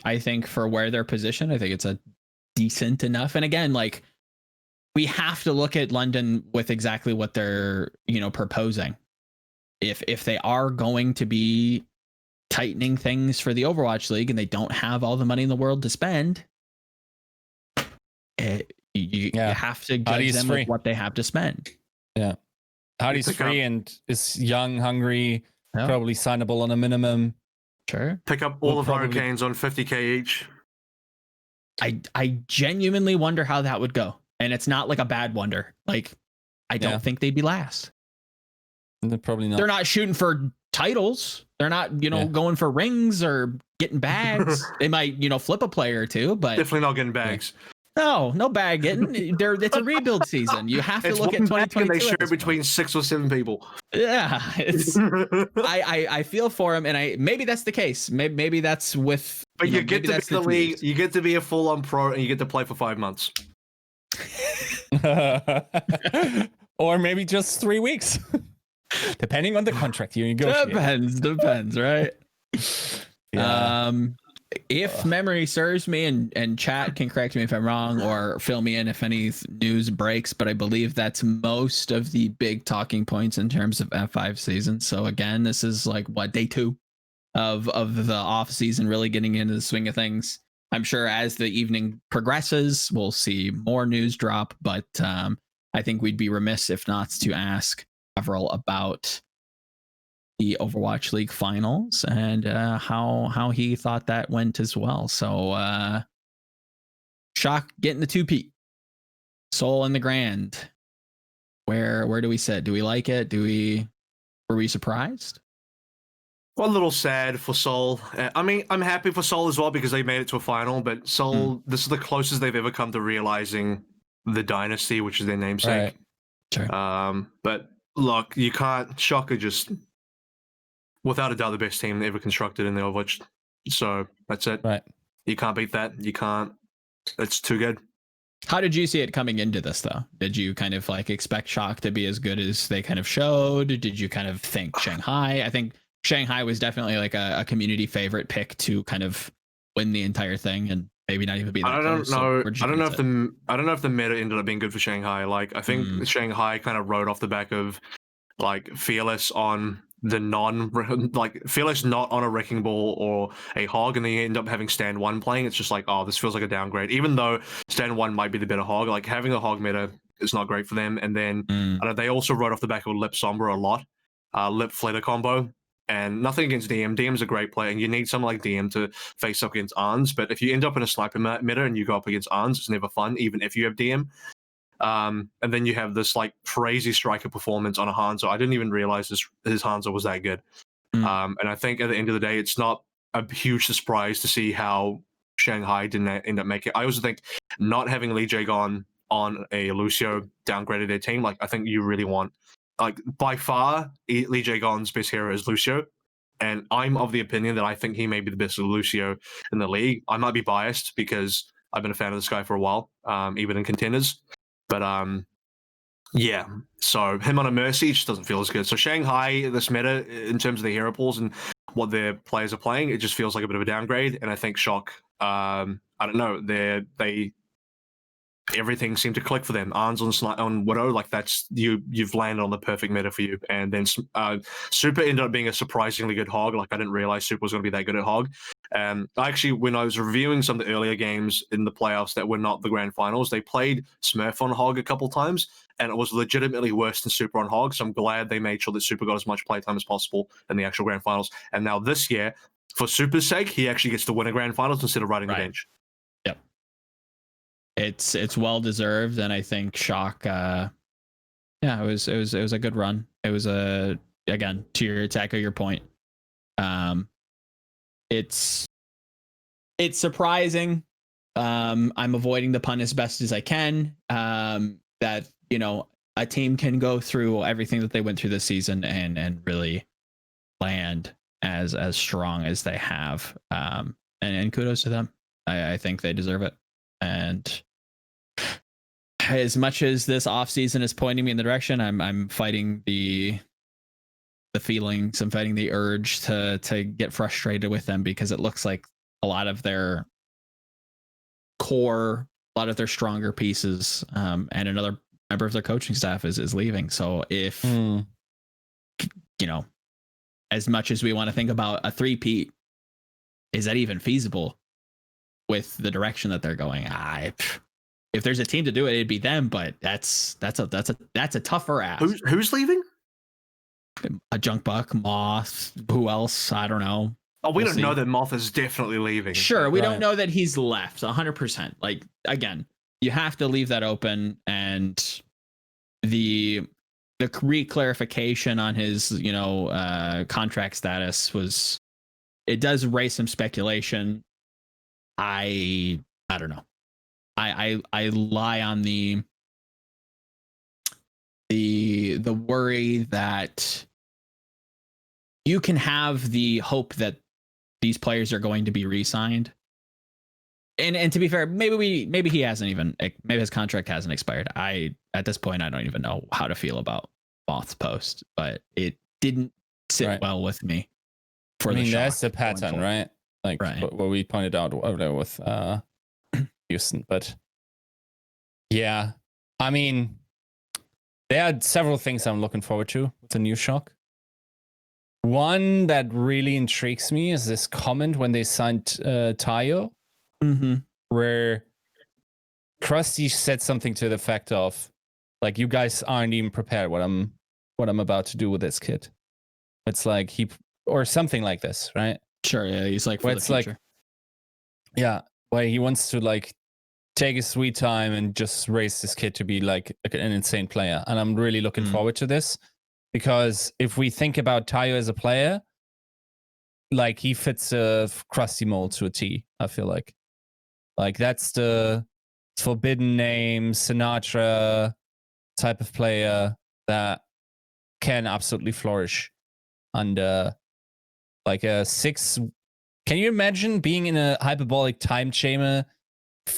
I think for where they're positioned, I think it's a decent enough. And again, like we have to look at London with exactly what they're, proposing. If they are going to be tightening things for the Overwatch League and they don't have all the money in the world to spend, you have to judge them with what they have to spend. Yeah. Hardy's free and is young, hungry, probably signable on a minimum. Sure. Pick up all of Hurricanes on 50k each. I genuinely wonder how that would go. And it's not like a bad wonder. Like, I don't think they'd be last. They're probably not. They're not shooting for titles. They're not, going for rings or getting bags. They might, flip a player or two, but definitely not getting bags. No bag getting. It's a rebuild season. You have to look at 2022. They share between 6 or 7 people. Yeah, it's. I feel for him, and maybe that's the case. Maybe that's with. But you get to be in the league. You get to be a full-on pro, and you get to play for 5 months. Or maybe just 3 weeks, depending on the contract you negotiate. Depends, right? Yeah. If memory serves me, and chat can correct me if I'm wrong or fill me in if any news breaks, but I believe that's most of the big talking points in terms of F5 season. So again, this is like day 2 of the off season, really getting into the swing of things. I'm sure as the evening progresses, we'll see more news drop, but I think we'd be remiss if not to ask AVRL about the Overwatch League finals and how he thought that went as well. So Shock getting the 2-peat. Soul in the Grand. Where do we sit? Do we like it? Were we surprised? Well, a little sad for Seoul. I mean, I'm happy for Seoul as well because they made it to a final, but Seoul, this is the closest they've ever come to realizing the dynasty, which is their namesake. Right. Sure. But look, you can't. Shock are just, without a doubt, the best team ever constructed in the Overwatch. So that's it. Right. You can't beat that. You can't. It's too good. How did you see it coming into this, though? Did you kind of like expect Shock to be as good as they kind of showed? Did you kind of think Shanghai? I think Shanghai was definitely like a community favorite pick to kind of win the entire thing and maybe not even be that close. I don't know if the meta ended up being good for Shanghai. Like, I think Shanghai kind of rode off the back of like Fearless on the Fearless not on a Wrecking Ball or a Hog, and then you end up having Stand 1 playing. It's just like, oh, this feels like a downgrade. Even though Stand 1 might be the better Hog, like having a Hog meta is not great for them. And then they also rode off the back of Lip Sombra a lot. Lip Flitter combo. And nothing against DM. DM's a great player, and you need someone like DM to face up against Arns. But if you end up in a sniper meta and you go up against Arns, it's never fun, even if you have DM. And then you have this like crazy striker performance on a Hanzo. I didn't even realize his Hanzo was that good. And I think at the end of the day, it's not a huge surprise to see how Shanghai didn't end up making it. I also think not having Lee Jae-gon on a Lucio downgraded their team. Like, I think you really want, like, by far, Lee Jae-gon's best hero is Lucio. And I'm of the opinion that I think he may be the best Lucio in the league. I might be biased because I've been a fan of this guy for a while, even in contenders. But yeah, so him on a Mercy just doesn't feel as good. So Shanghai, this meta, in terms of the hero pools and what their players are playing, it just feels like a bit of a downgrade. And I think Shock, I don't know, they everything seemed to click for them. Arns on Widow, like that's you've landed on the perfect meta for you. And then Super ended up being a surprisingly good Hog. Like, I didn't realize Super was going to be that good at Hog. Actually, when I was reviewing some of the earlier games in the playoffs that were not the grand finals, they played Smurf on Hog a couple times, and it was legitimately worse than Super on Hog. So I'm glad they made sure that Super got as much playtime as possible in the actual grand finals. And now this year, for Super's sake, he actually gets to win a grand finals instead of riding the bench. Yep. It's well deserved, and I think Shock. It was a good run. It was again, to echo your point. It's surprising. I'm avoiding the pun as best as I can. That, a team can go through everything that they went through this season and really land as strong as they have. And kudos to them. I think they deserve it. And as much as this offseason is pointing me in the direction, I'm fighting the feelings. I'm fighting the urge to get frustrated with them, because it looks like a lot of their core, a lot of their stronger pieces, and another member of their coaching staff is leaving. So if as much as we want to think about a three-peat, is that even feasible with the direction that they're going? If there's a team to do it, it'd be them. But that's a tougher ask. Who's leaving? A Junkbuck, Moth, who else? I don't know. Oh, we don't know that Moth is definitely leaving. Sure, we don't know that he's left 100%. Like, again, you have to leave that open, and the reclarification on his contract status it does raise some speculation. I don't know. I lie on the worry that you can have the hope that these players are going to be re-signed. And to be fair, maybe he hasn't even, maybe his contract hasn't expired. At this point, I don't even know how to feel about Moth's post, but it didn't sit well with me. That's the pattern, right? Like what we pointed out over there with Houston. But yeah, I mean, there are several things I'm looking forward to with the new shock. One that really intrigues me is this comment when they signed Tayo, where Krusty said something to the effect of, like, you guys aren't even prepared what I'm about to do with this kid. It's like or something like this, right? Sure, yeah, he's like, for the future. Where he wants to like take his sweet time and just raise this kid to be like an insane player. And I'm really looking forward to this, because if we think about Tayo as a player, like, he fits a Krusty mold to a T, I feel like. Like, that's the forbidden name, Sinatra type of player that can absolutely flourish under like a 6. Can you imagine being in a hyperbolic time chamber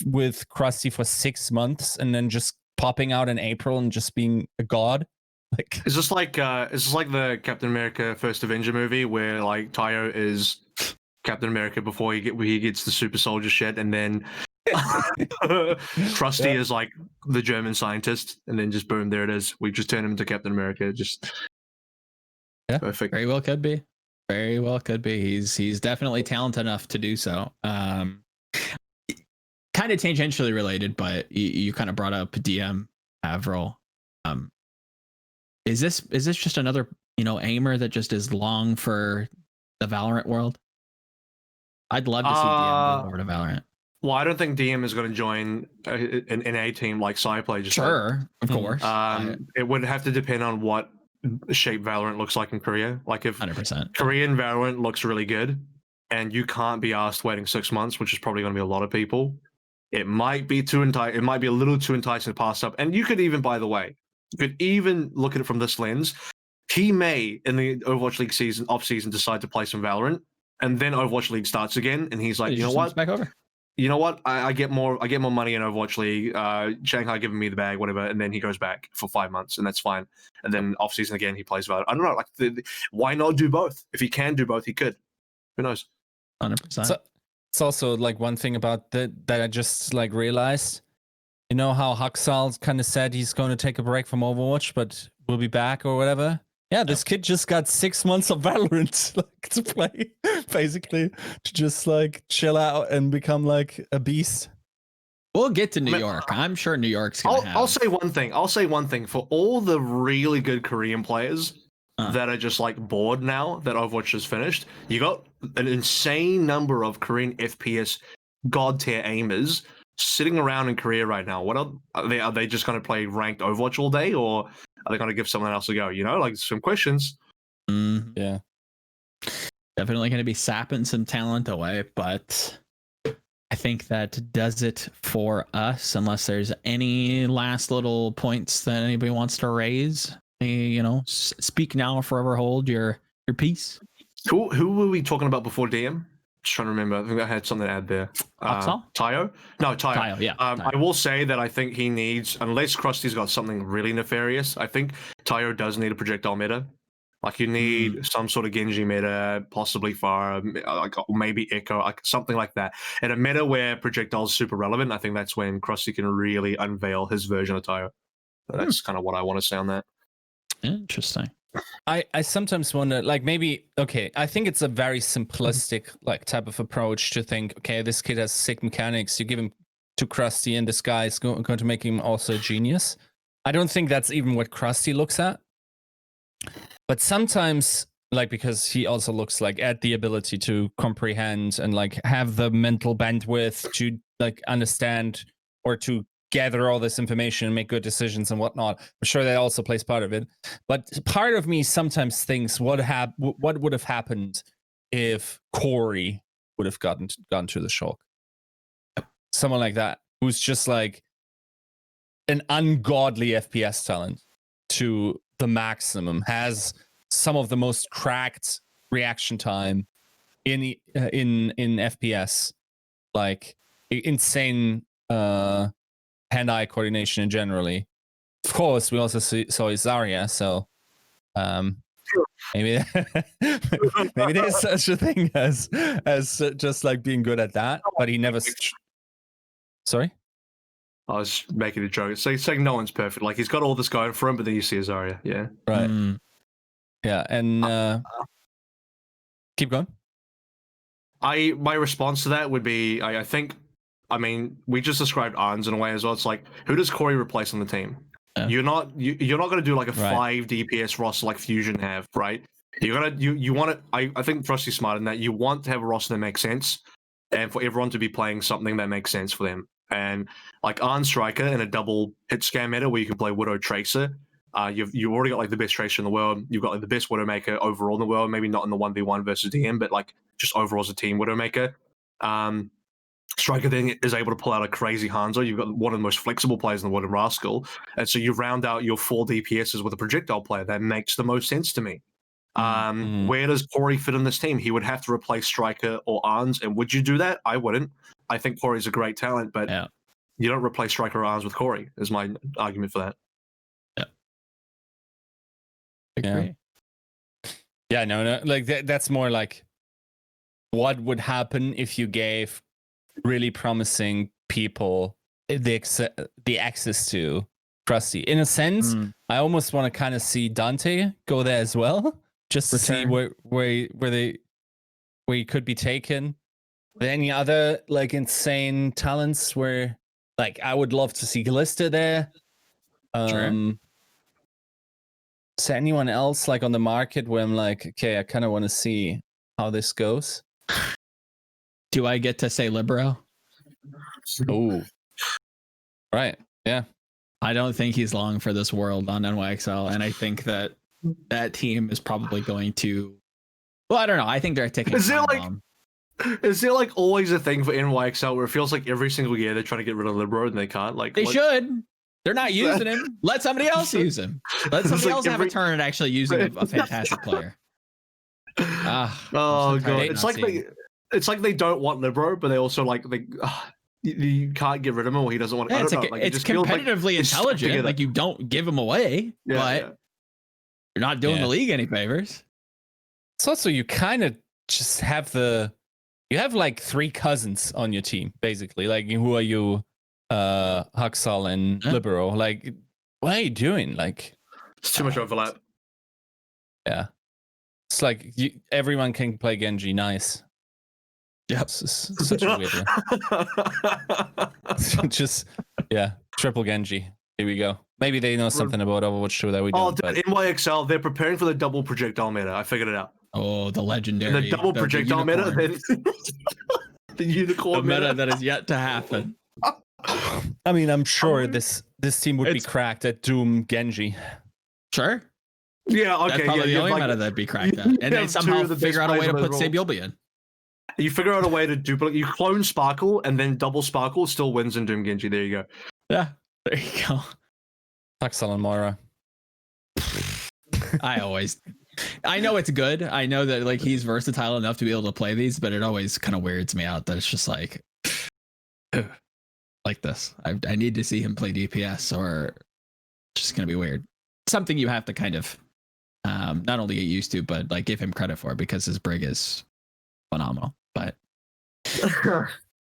with Krusty for 6 months and then just popping out in April and just being a god? Like, is this like the Captain America First Avenger movie where like Tayo is Captain America before he gets the super soldier shit, and then Krusty is like the German scientist, and then just boom, there it is. We just turn him into Captain America. Just perfect. Very well could be. Very well could be. He's definitely talented enough to do so. Kind of tangentially related, but you kind of brought up DM AVRL. Is this just another aimer that just is long for the Valorant world? I'd love to see DM move over to Valorant. Well, I don't think DM is going to join an A team like Sayaplayer. Sure, of course. It would have to depend on what shape Valorant looks like in Korea. Like, if 100%. Korean Valorant looks really good and you can't be asked waiting 6 months, which is probably going to be a lot of people, it might be it might be a little too enticing to pass up. And you could even, by the way, you could even look at it from this lens. He may, in the Overwatch League off season, decide to play some Valorant, and then Overwatch League starts again, and he's like, you know what? Back over. You know what? I get more money in Overwatch League. Shanghai giving me the bag, whatever, and then he goes back for 5 months, and that's fine. And then off season again, he plays Valorant. I don't know. Like, why not do both? If he can do both, he could. Who knows? 100%. So, it's also like one thing about that I just like realized. You know how Haksal kind of said he's going to take a break from Overwatch, but will be back or whatever? Yeah, this kid just got 6 months of Valorant like to play, basically, to just like chill out and become like a beast. We'll get to New York. I'm sure New York's gonna have. I'll say one thing. For all the really good Korean players that are just like bored now that Overwatch is finished, you got an insane number of Korean FPS god tier aimers sitting around in Korea right now. What are they just going to play ranked Overwatch all day, or are they going to give someone else a go? Like, some questions. Yeah, definitely going to be sapping some talent away, but I think that does it for us. Unless there's any last little points that anybody wants to raise, speak now or forever hold your peace. Who were we talking about before DM? Just trying to remember. I think I had something to add there. Oxal? Tayo? No, Tayo. Tayo, yeah. Tayo. I will say that I think he needs, unless Krusty's got something really nefarious, I think Tayo does need a projectile meta. Like you need some sort of Genji meta, possibly Pharah, like maybe Echo, like something like that. And a meta where projectiles super relevant, I think that's when Krusty can really unveil his version of Tayo. So that's kind of what I want to say on that. Interesting. I sometimes wonder, like maybe, okay, I think it's a very simplistic like type of approach to think, okay, this kid has sick mechanics, you give him to Krusty and this guy is going to make him also a genius. I don't think that's even what Krusty looks at. But sometimes, like, because he also looks like at the ability to comprehend and like have the mental bandwidth to like understand or to gather all this information and make good decisions and whatnot. I'm sure that also plays part of it. But part of me sometimes thinks what would have happened if Corey would have gone to the shock. Someone like that, who's just like an ungodly FPS talent to the maximum, has some of the most cracked reaction time in FPS, like insane hand-eye coordination in generally. Of course, we also saw Zarya, so maybe maybe there's such a thing as just like being good at that, but he never. Sorry. I was making a joke. It's like no one's perfect. Like he's got all this going for him, but then you see Zarya. Yeah. Right. Yeah, and keep going. My response to that would be I think, I mean, we just described Arns in a way as well. It's like, who does Corey replace on the team? Yeah. You're not going to do like a Right. 5 DPS roster like Fusion have, right? You want to. I think Frosty's smart in that you want to have a roster that makes sense, and for everyone to be playing something that makes sense for them. And like Arn Striker in a double hit scan meta where you can play Widow Tracer. You've already got like the best Tracer in the world. You've got like the best Widowmaker overall in the world. Maybe not in the 1v1 versus DM, but like just overall as a team Widowmaker. Striker then is able to pull out a crazy Hanzo. You've got one of the most flexible players in the world in Rascal. And so you round out your 4 DPSs with a projectile player. That makes the most sense to me. Where does Corey fit in this team? He would have to replace Striker or Arns. And would you do that? I wouldn't. I think Corey's a great talent, but you don't replace Striker or Arns with Corey, is my argument for that. Agree. Yeah, no, like that's more like what would happen if you gave really promising people the access to Krusty. In a sense, I almost want to kind of see Dante go there as well, just to see where he could be taken. Are there any other like insane talents where like I would love to see Glista there? Sure. Is there anyone else like on the market where I'm like, okay, I kind of want to see how this goes? Do I get to say Libero? Oh, right. Yeah. I don't think he's long for this world on NYXL, and I think that team is probably going to. Well, I don't know. I think they're taking. Is there like always a thing for NYXL where it feels like every single year they're trying to get rid of Libero and they can't? Like they should. They're not using him. Let somebody else use him. Let somebody else have a turn at actually using a fantastic player. Oh god, it's like they don't want Libero, but they also like you can't get rid of him or he doesn't want. Yeah, I don't know. Like, it's competitively intelligent. Like you don't give him away, but you're not doing the league any favors. It's also you kind of just have you have like 3 cousins on your team basically. Like who are you? Huxal and Libero. Like, what are you doing? Like, it's too much overlap. Yeah, it's like everyone can play Genji. Nice. Yep. It's such a weird one. Just triple Genji. Here we go. Maybe they know something about Overwatch 2 that we don't. Oh, dude, NYXL, they're preparing for the double projectile meta. I figured it out. Oh, the legendary. The double projectile meta. The unicorn meta that is yet to happen. I mean, I'm sure this team would be cracked at Doom Genji. Sure. Yeah, okay. That's probably the only meta that'd be cracked at. And they somehow figure out a way to put Sabyulba in. You figure out a way to duplicate. You clone Sparkle and then double Sparkle still wins in Doom Genji. There you go. Yeah, there you go. Huxal and Moira. I always I know it's good. I know that like he's versatile enough to be able to play these, but it always kind of weirds me out that it's just like like this. I need to see him play DPS or it's just gonna be weird. Something you have to kind of not only get used to, but like give him credit for because his brig is phenomenal. But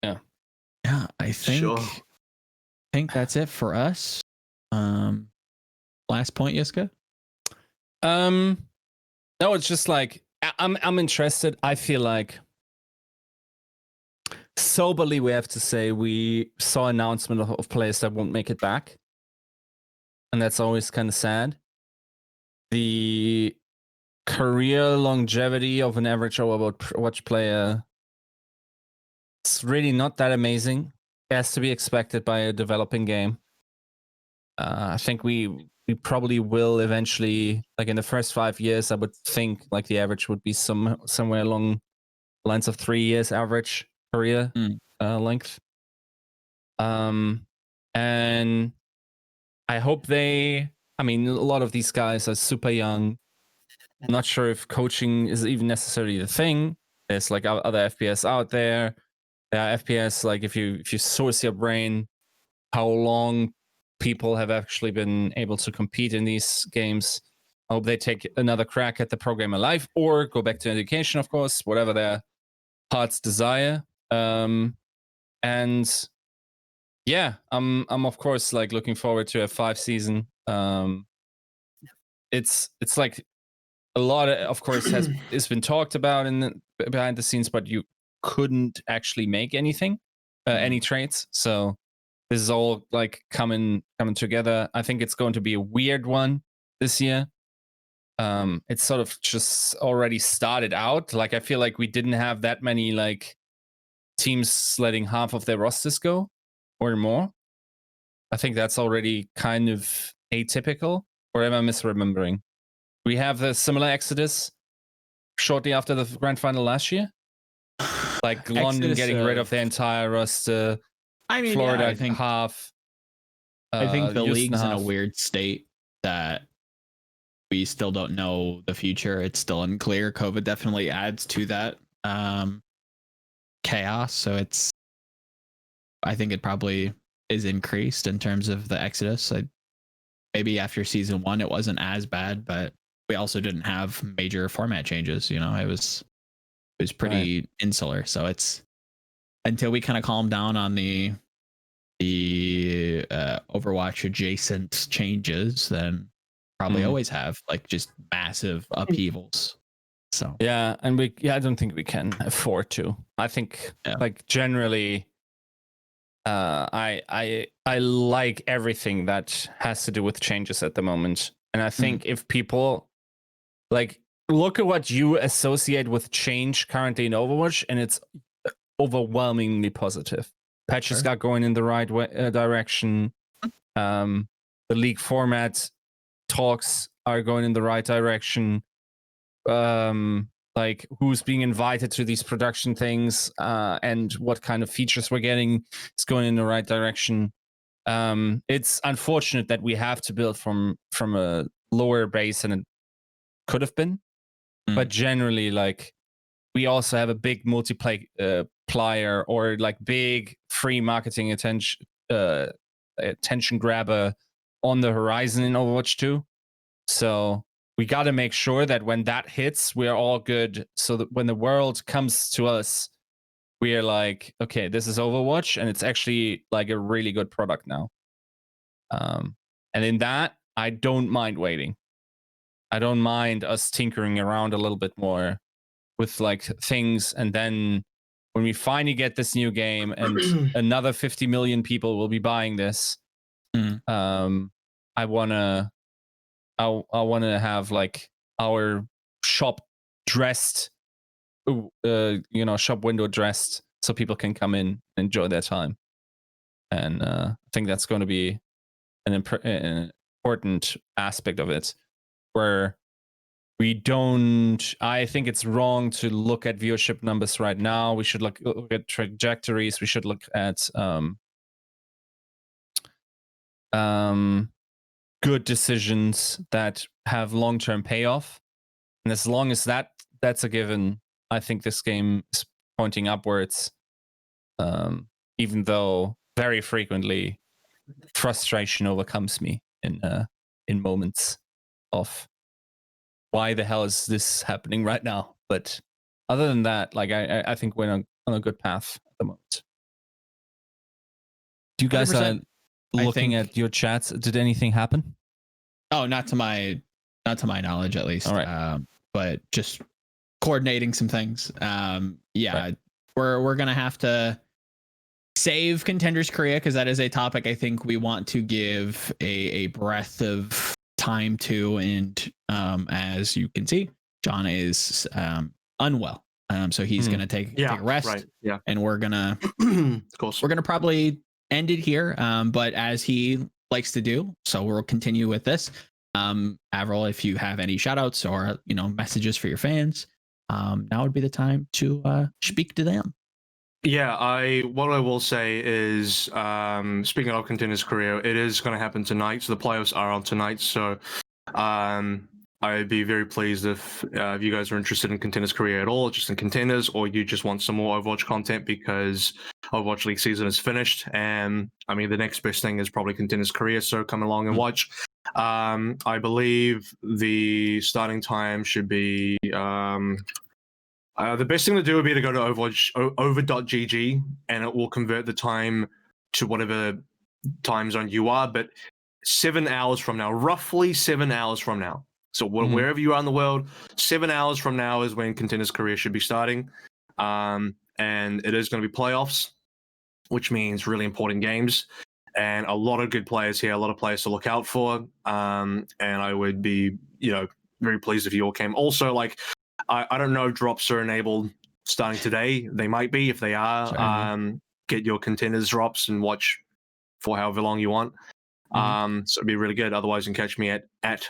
yeah, I think that's it for us. Last point, Yiska. No, it's just like I'm interested. I feel like soberly we have to say we saw announcement of players that won't make it back, and that's always kind of sad. The career longevity of an average Overwatch player, it's really not that amazing. It has to be expected by a developing game. I think we probably will eventually, like in the first 5 years, I would think like the average would be somewhere along the lines of 3 years average career length. And I hope I mean, a lot of these guys are super young. I'm not sure if coaching is even necessarily the thing. There's like other FPS out there. There are FPS, like if you source your brain, how long people have actually been able to compete in these games. I hope they take another crack at the program alive or go back to education, of course, whatever their heart's desire. And yeah, I'm of course like looking forward to a 5 season. It's like a lot of course has been talked about behind the scenes, but you couldn't actually make anything, any trades. So this is all like coming together. I think it's going to be a weird one this year. It's sort of just already started out. Like I feel like we didn't have that many like teams letting half of their rosters go or more. I think that's already kind of atypical. Or am I misremembering? We have a similar exodus shortly after the grand final last year. Like London getting rid of their entire roster. I mean, Florida, yeah, I think half. I think the Houston league's in a half. weird state that we still don't know the future. It's still unclear. COVID definitely adds to that chaos. So I think it probably is increased in terms of the exodus. Maybe after season 1, it wasn't as bad, but we also didn't have major format changes. You know, it was pretty insular. So it's until we kind of calm down on the Overwatch adjacent changes, then probably always have like just massive upheavals. So yeah, and I don't think we can afford to. I think like generally, I like everything that has to do with changes at the moment, and I think if people like look at what you associate with change currently in Overwatch, and it's overwhelmingly positive. Patches got going in the right direction. The league format talks are going in the right direction. Like who's being invited to these production things and what kind of features we're getting is going in the right direction. It's unfortunate that we have to build from a lower base than it could have been, but generally, like we also have a big multiplayer or like big free marketing attention grabber on the horizon in Overwatch 2. So we got to make sure that when that hits, we're all good. So that when the world comes to us, we're like, okay, this is Overwatch, and it's actually like a really good product now. And in that, I don't mind waiting. I don't mind us tinkering around a little bit more with like things, and then when we finally get this new game and another 50 million people will be buying this, I wanna have like our shop dressed, shop window dressed, so people can come in and enjoy their time. And I think that's going to be an important aspect of it, where I think it's wrong to look at viewership numbers right now. We should look at trajectories. We should look at good decisions that have long-term payoff. And as long as that's a given, I think this game is pointing upwards. Even though very frequently frustration overcomes me in moments of why the hell is this happening right now? But other than that, like I think we're on a good path at the moment. Do you guys 100%. looking at your chats? Did anything happen? Oh, not to my knowledge, at least. All right. But just coordinating some things. Right. We're gonna have to save Contenders Korea because that is a topic I think we want to give a breadth of time to. And as you can see, John is unwell, so he's gonna take a rest. Right. Yeah. And we're gonna Of course. we're gonna probably end it here. But as he likes to do, so we'll continue with this. AVRL, if you have any shout outs or messages for your fans, now would be the time to speak to them. Yeah, what I will say is, speaking of Contenders Korea, it is going to happen tonight. So the playoffs are on tonight. So I'd be very pleased if you guys are interested in Contenders Korea at all, just in Contenders, or you just want some more Overwatch content because Overwatch League season is finished. And I mean, the next best thing is probably Contenders Korea. So come along and watch. I believe the starting time should be the best thing to do would be to go to Overwatch over.gg and it will convert the time to whatever time zone you are. But 7 hours from now, roughly 7 hours from now. So wherever you are in the world, 7 hours from now is when Contenders Korea should be starting. And it is going to be playoffs, which means really important games. And a lot of good players here, a lot of players to look out for. And I would be, very pleased if you all came. Also, I don't know if drops are enabled starting today. They might be. If they are, sure. Get your Contenders drops and watch for however long you want. So it'd be really good. Otherwise, you can catch me at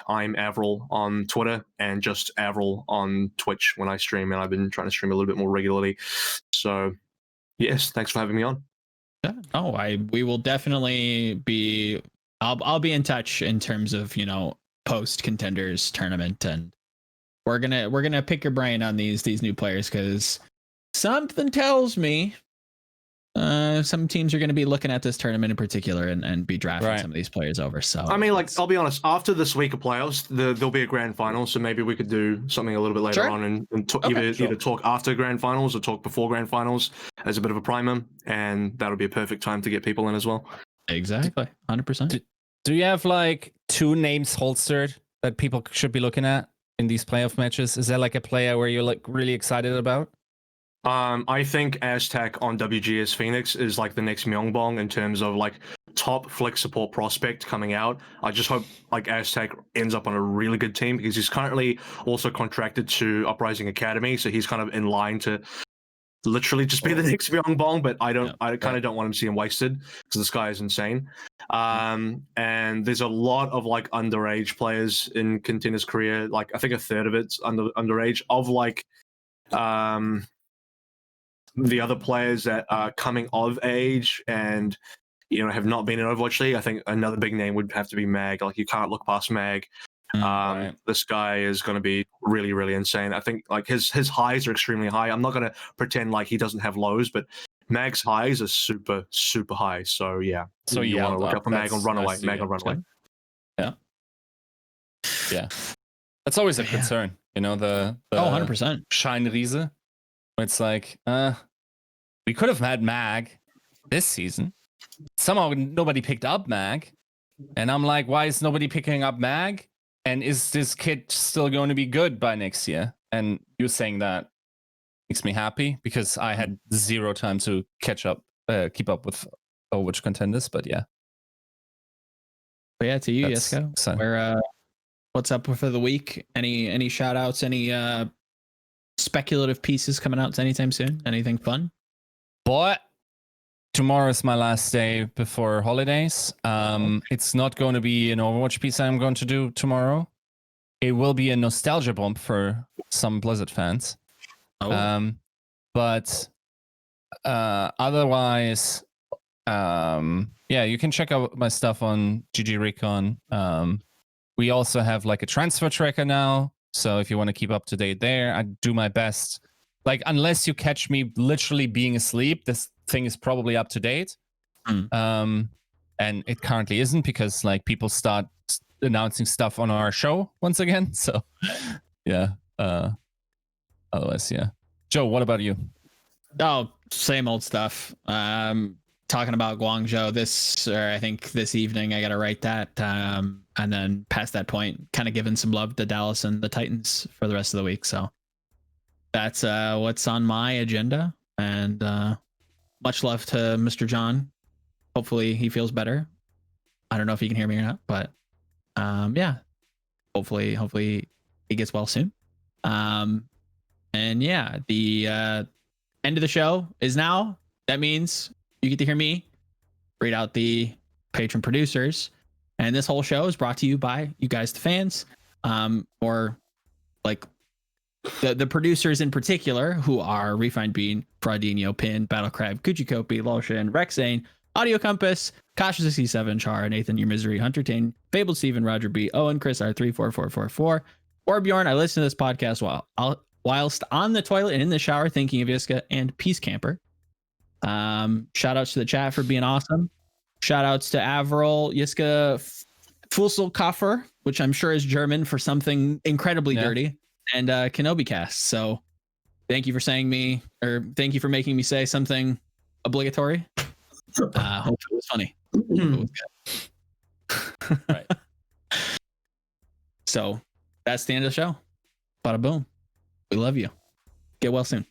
I'm AVRL on Twitter and just AVRL on Twitch when I stream. And I've been trying to stream a little bit more regularly. So, yes, thanks for having me on. Yeah. Oh, we will definitely be. I'll be in touch in terms of post Contenders tournament, and we're gonna pick your brain on these new players because something tells me some teams are going to be looking at this tournament in particular and be drafting some of these players over. So I mean, I'll be honest, after this week of playoffs, there'll be a grand final, so maybe we could do something a little bit later on and either talk after grand finals or talk before grand finals as a bit of a primer, and that'll be a perfect time to get people in as well. Exactly. 100%. Do you have 2 names holstered that people should be looking at in these playoff matches? Is there a player where you're really excited about? I think Aztec on WGS Phoenix is the next Myongbong in terms of top flick support prospect coming out. I just hope Aztec ends up on a really good team because he's currently also contracted to Uprising Academy, so he's kind of in line to literally just be the next Myongbong. But I kind of don't want him to see him wasted because this guy is insane. And there's a lot of underage players in Contenders Korea. I think a third of it's underage of the other players that are coming of age and have not been in Overwatch League. I think another big name would have to be Mag. You can't look past Mag. This guy is going to be really, really insane. I think his highs are extremely high. I'm not going to pretend he doesn't have lows, but Mag's highs are super, super high. So yeah. So you want to look up for Mag on Runaway. Mag on Runaway. Yeah. Yeah. That's always a concern. The 100% Shine Riese. It's we could have had Mag this season. Somehow nobody picked up Mag. And I'm why is nobody picking up Mag? And is this kid still going to be good by next year? And you saying that makes me happy because I had 0 time to keep up with Overwatch Contenders, but yeah. But yeah, to you, Yiska. Where what's up for the week? Any shout outs, any speculative pieces coming out anytime soon? Anything fun? But tomorrow is my last day before holidays. It's not going to be an Overwatch piece I'm going to do tomorrow. It will be a nostalgia bomb for some Blizzard fans. But otherwise, you can check out my stuff on GG Recon. We also have a transfer tracker now So if you want to keep up to date there, I do my best. Like, unless you catch me literally being asleep, this thing is probably up to date. And it currently isn't, because like people start announcing stuff on our show once again. So yeah. Otherwise, yeah. Joe, what about you? Oh, same old stuff. Talking about Guangzhou I think this evening, I got to write that. And then past that point, kind of giving some love to Dallas and the Titans for the rest of the week. So that's what's on my agenda. And much love to Mr. John. Hopefully he feels better. I don't know if he can hear me or not, but yeah, hopefully he gets well soon. And yeah, the end of the show is now. That means you get to hear me read out the patron producers, and this whole show is brought to you by you guys, the fans, or like the producers in particular, who are Refined Bean, Fraudinho, Pin, Battle Crab, Gucci Kopi, Lolshan, Rexane, Audio Compass, Kasha67, Char, Nathan, Your Misery, Hunter Tane, Fabled Steven, Roger B, Owen, Chris R34444, or Bjorn. I listen to this podcast whilst on the toilet and in the shower, thinking of Yiska and Peace Camper. Shout outs to the chat for being awesome. Shout outs to AVRL, Yiska, Fusselkoffer, which I'm sure is German for something incredibly dirty, and Kenobi Cast. So thank you for thank you for making me say something obligatory. Hope it was funny. It was good. Right. So that's the end of the show. Bada boom. We love you. Get well soon.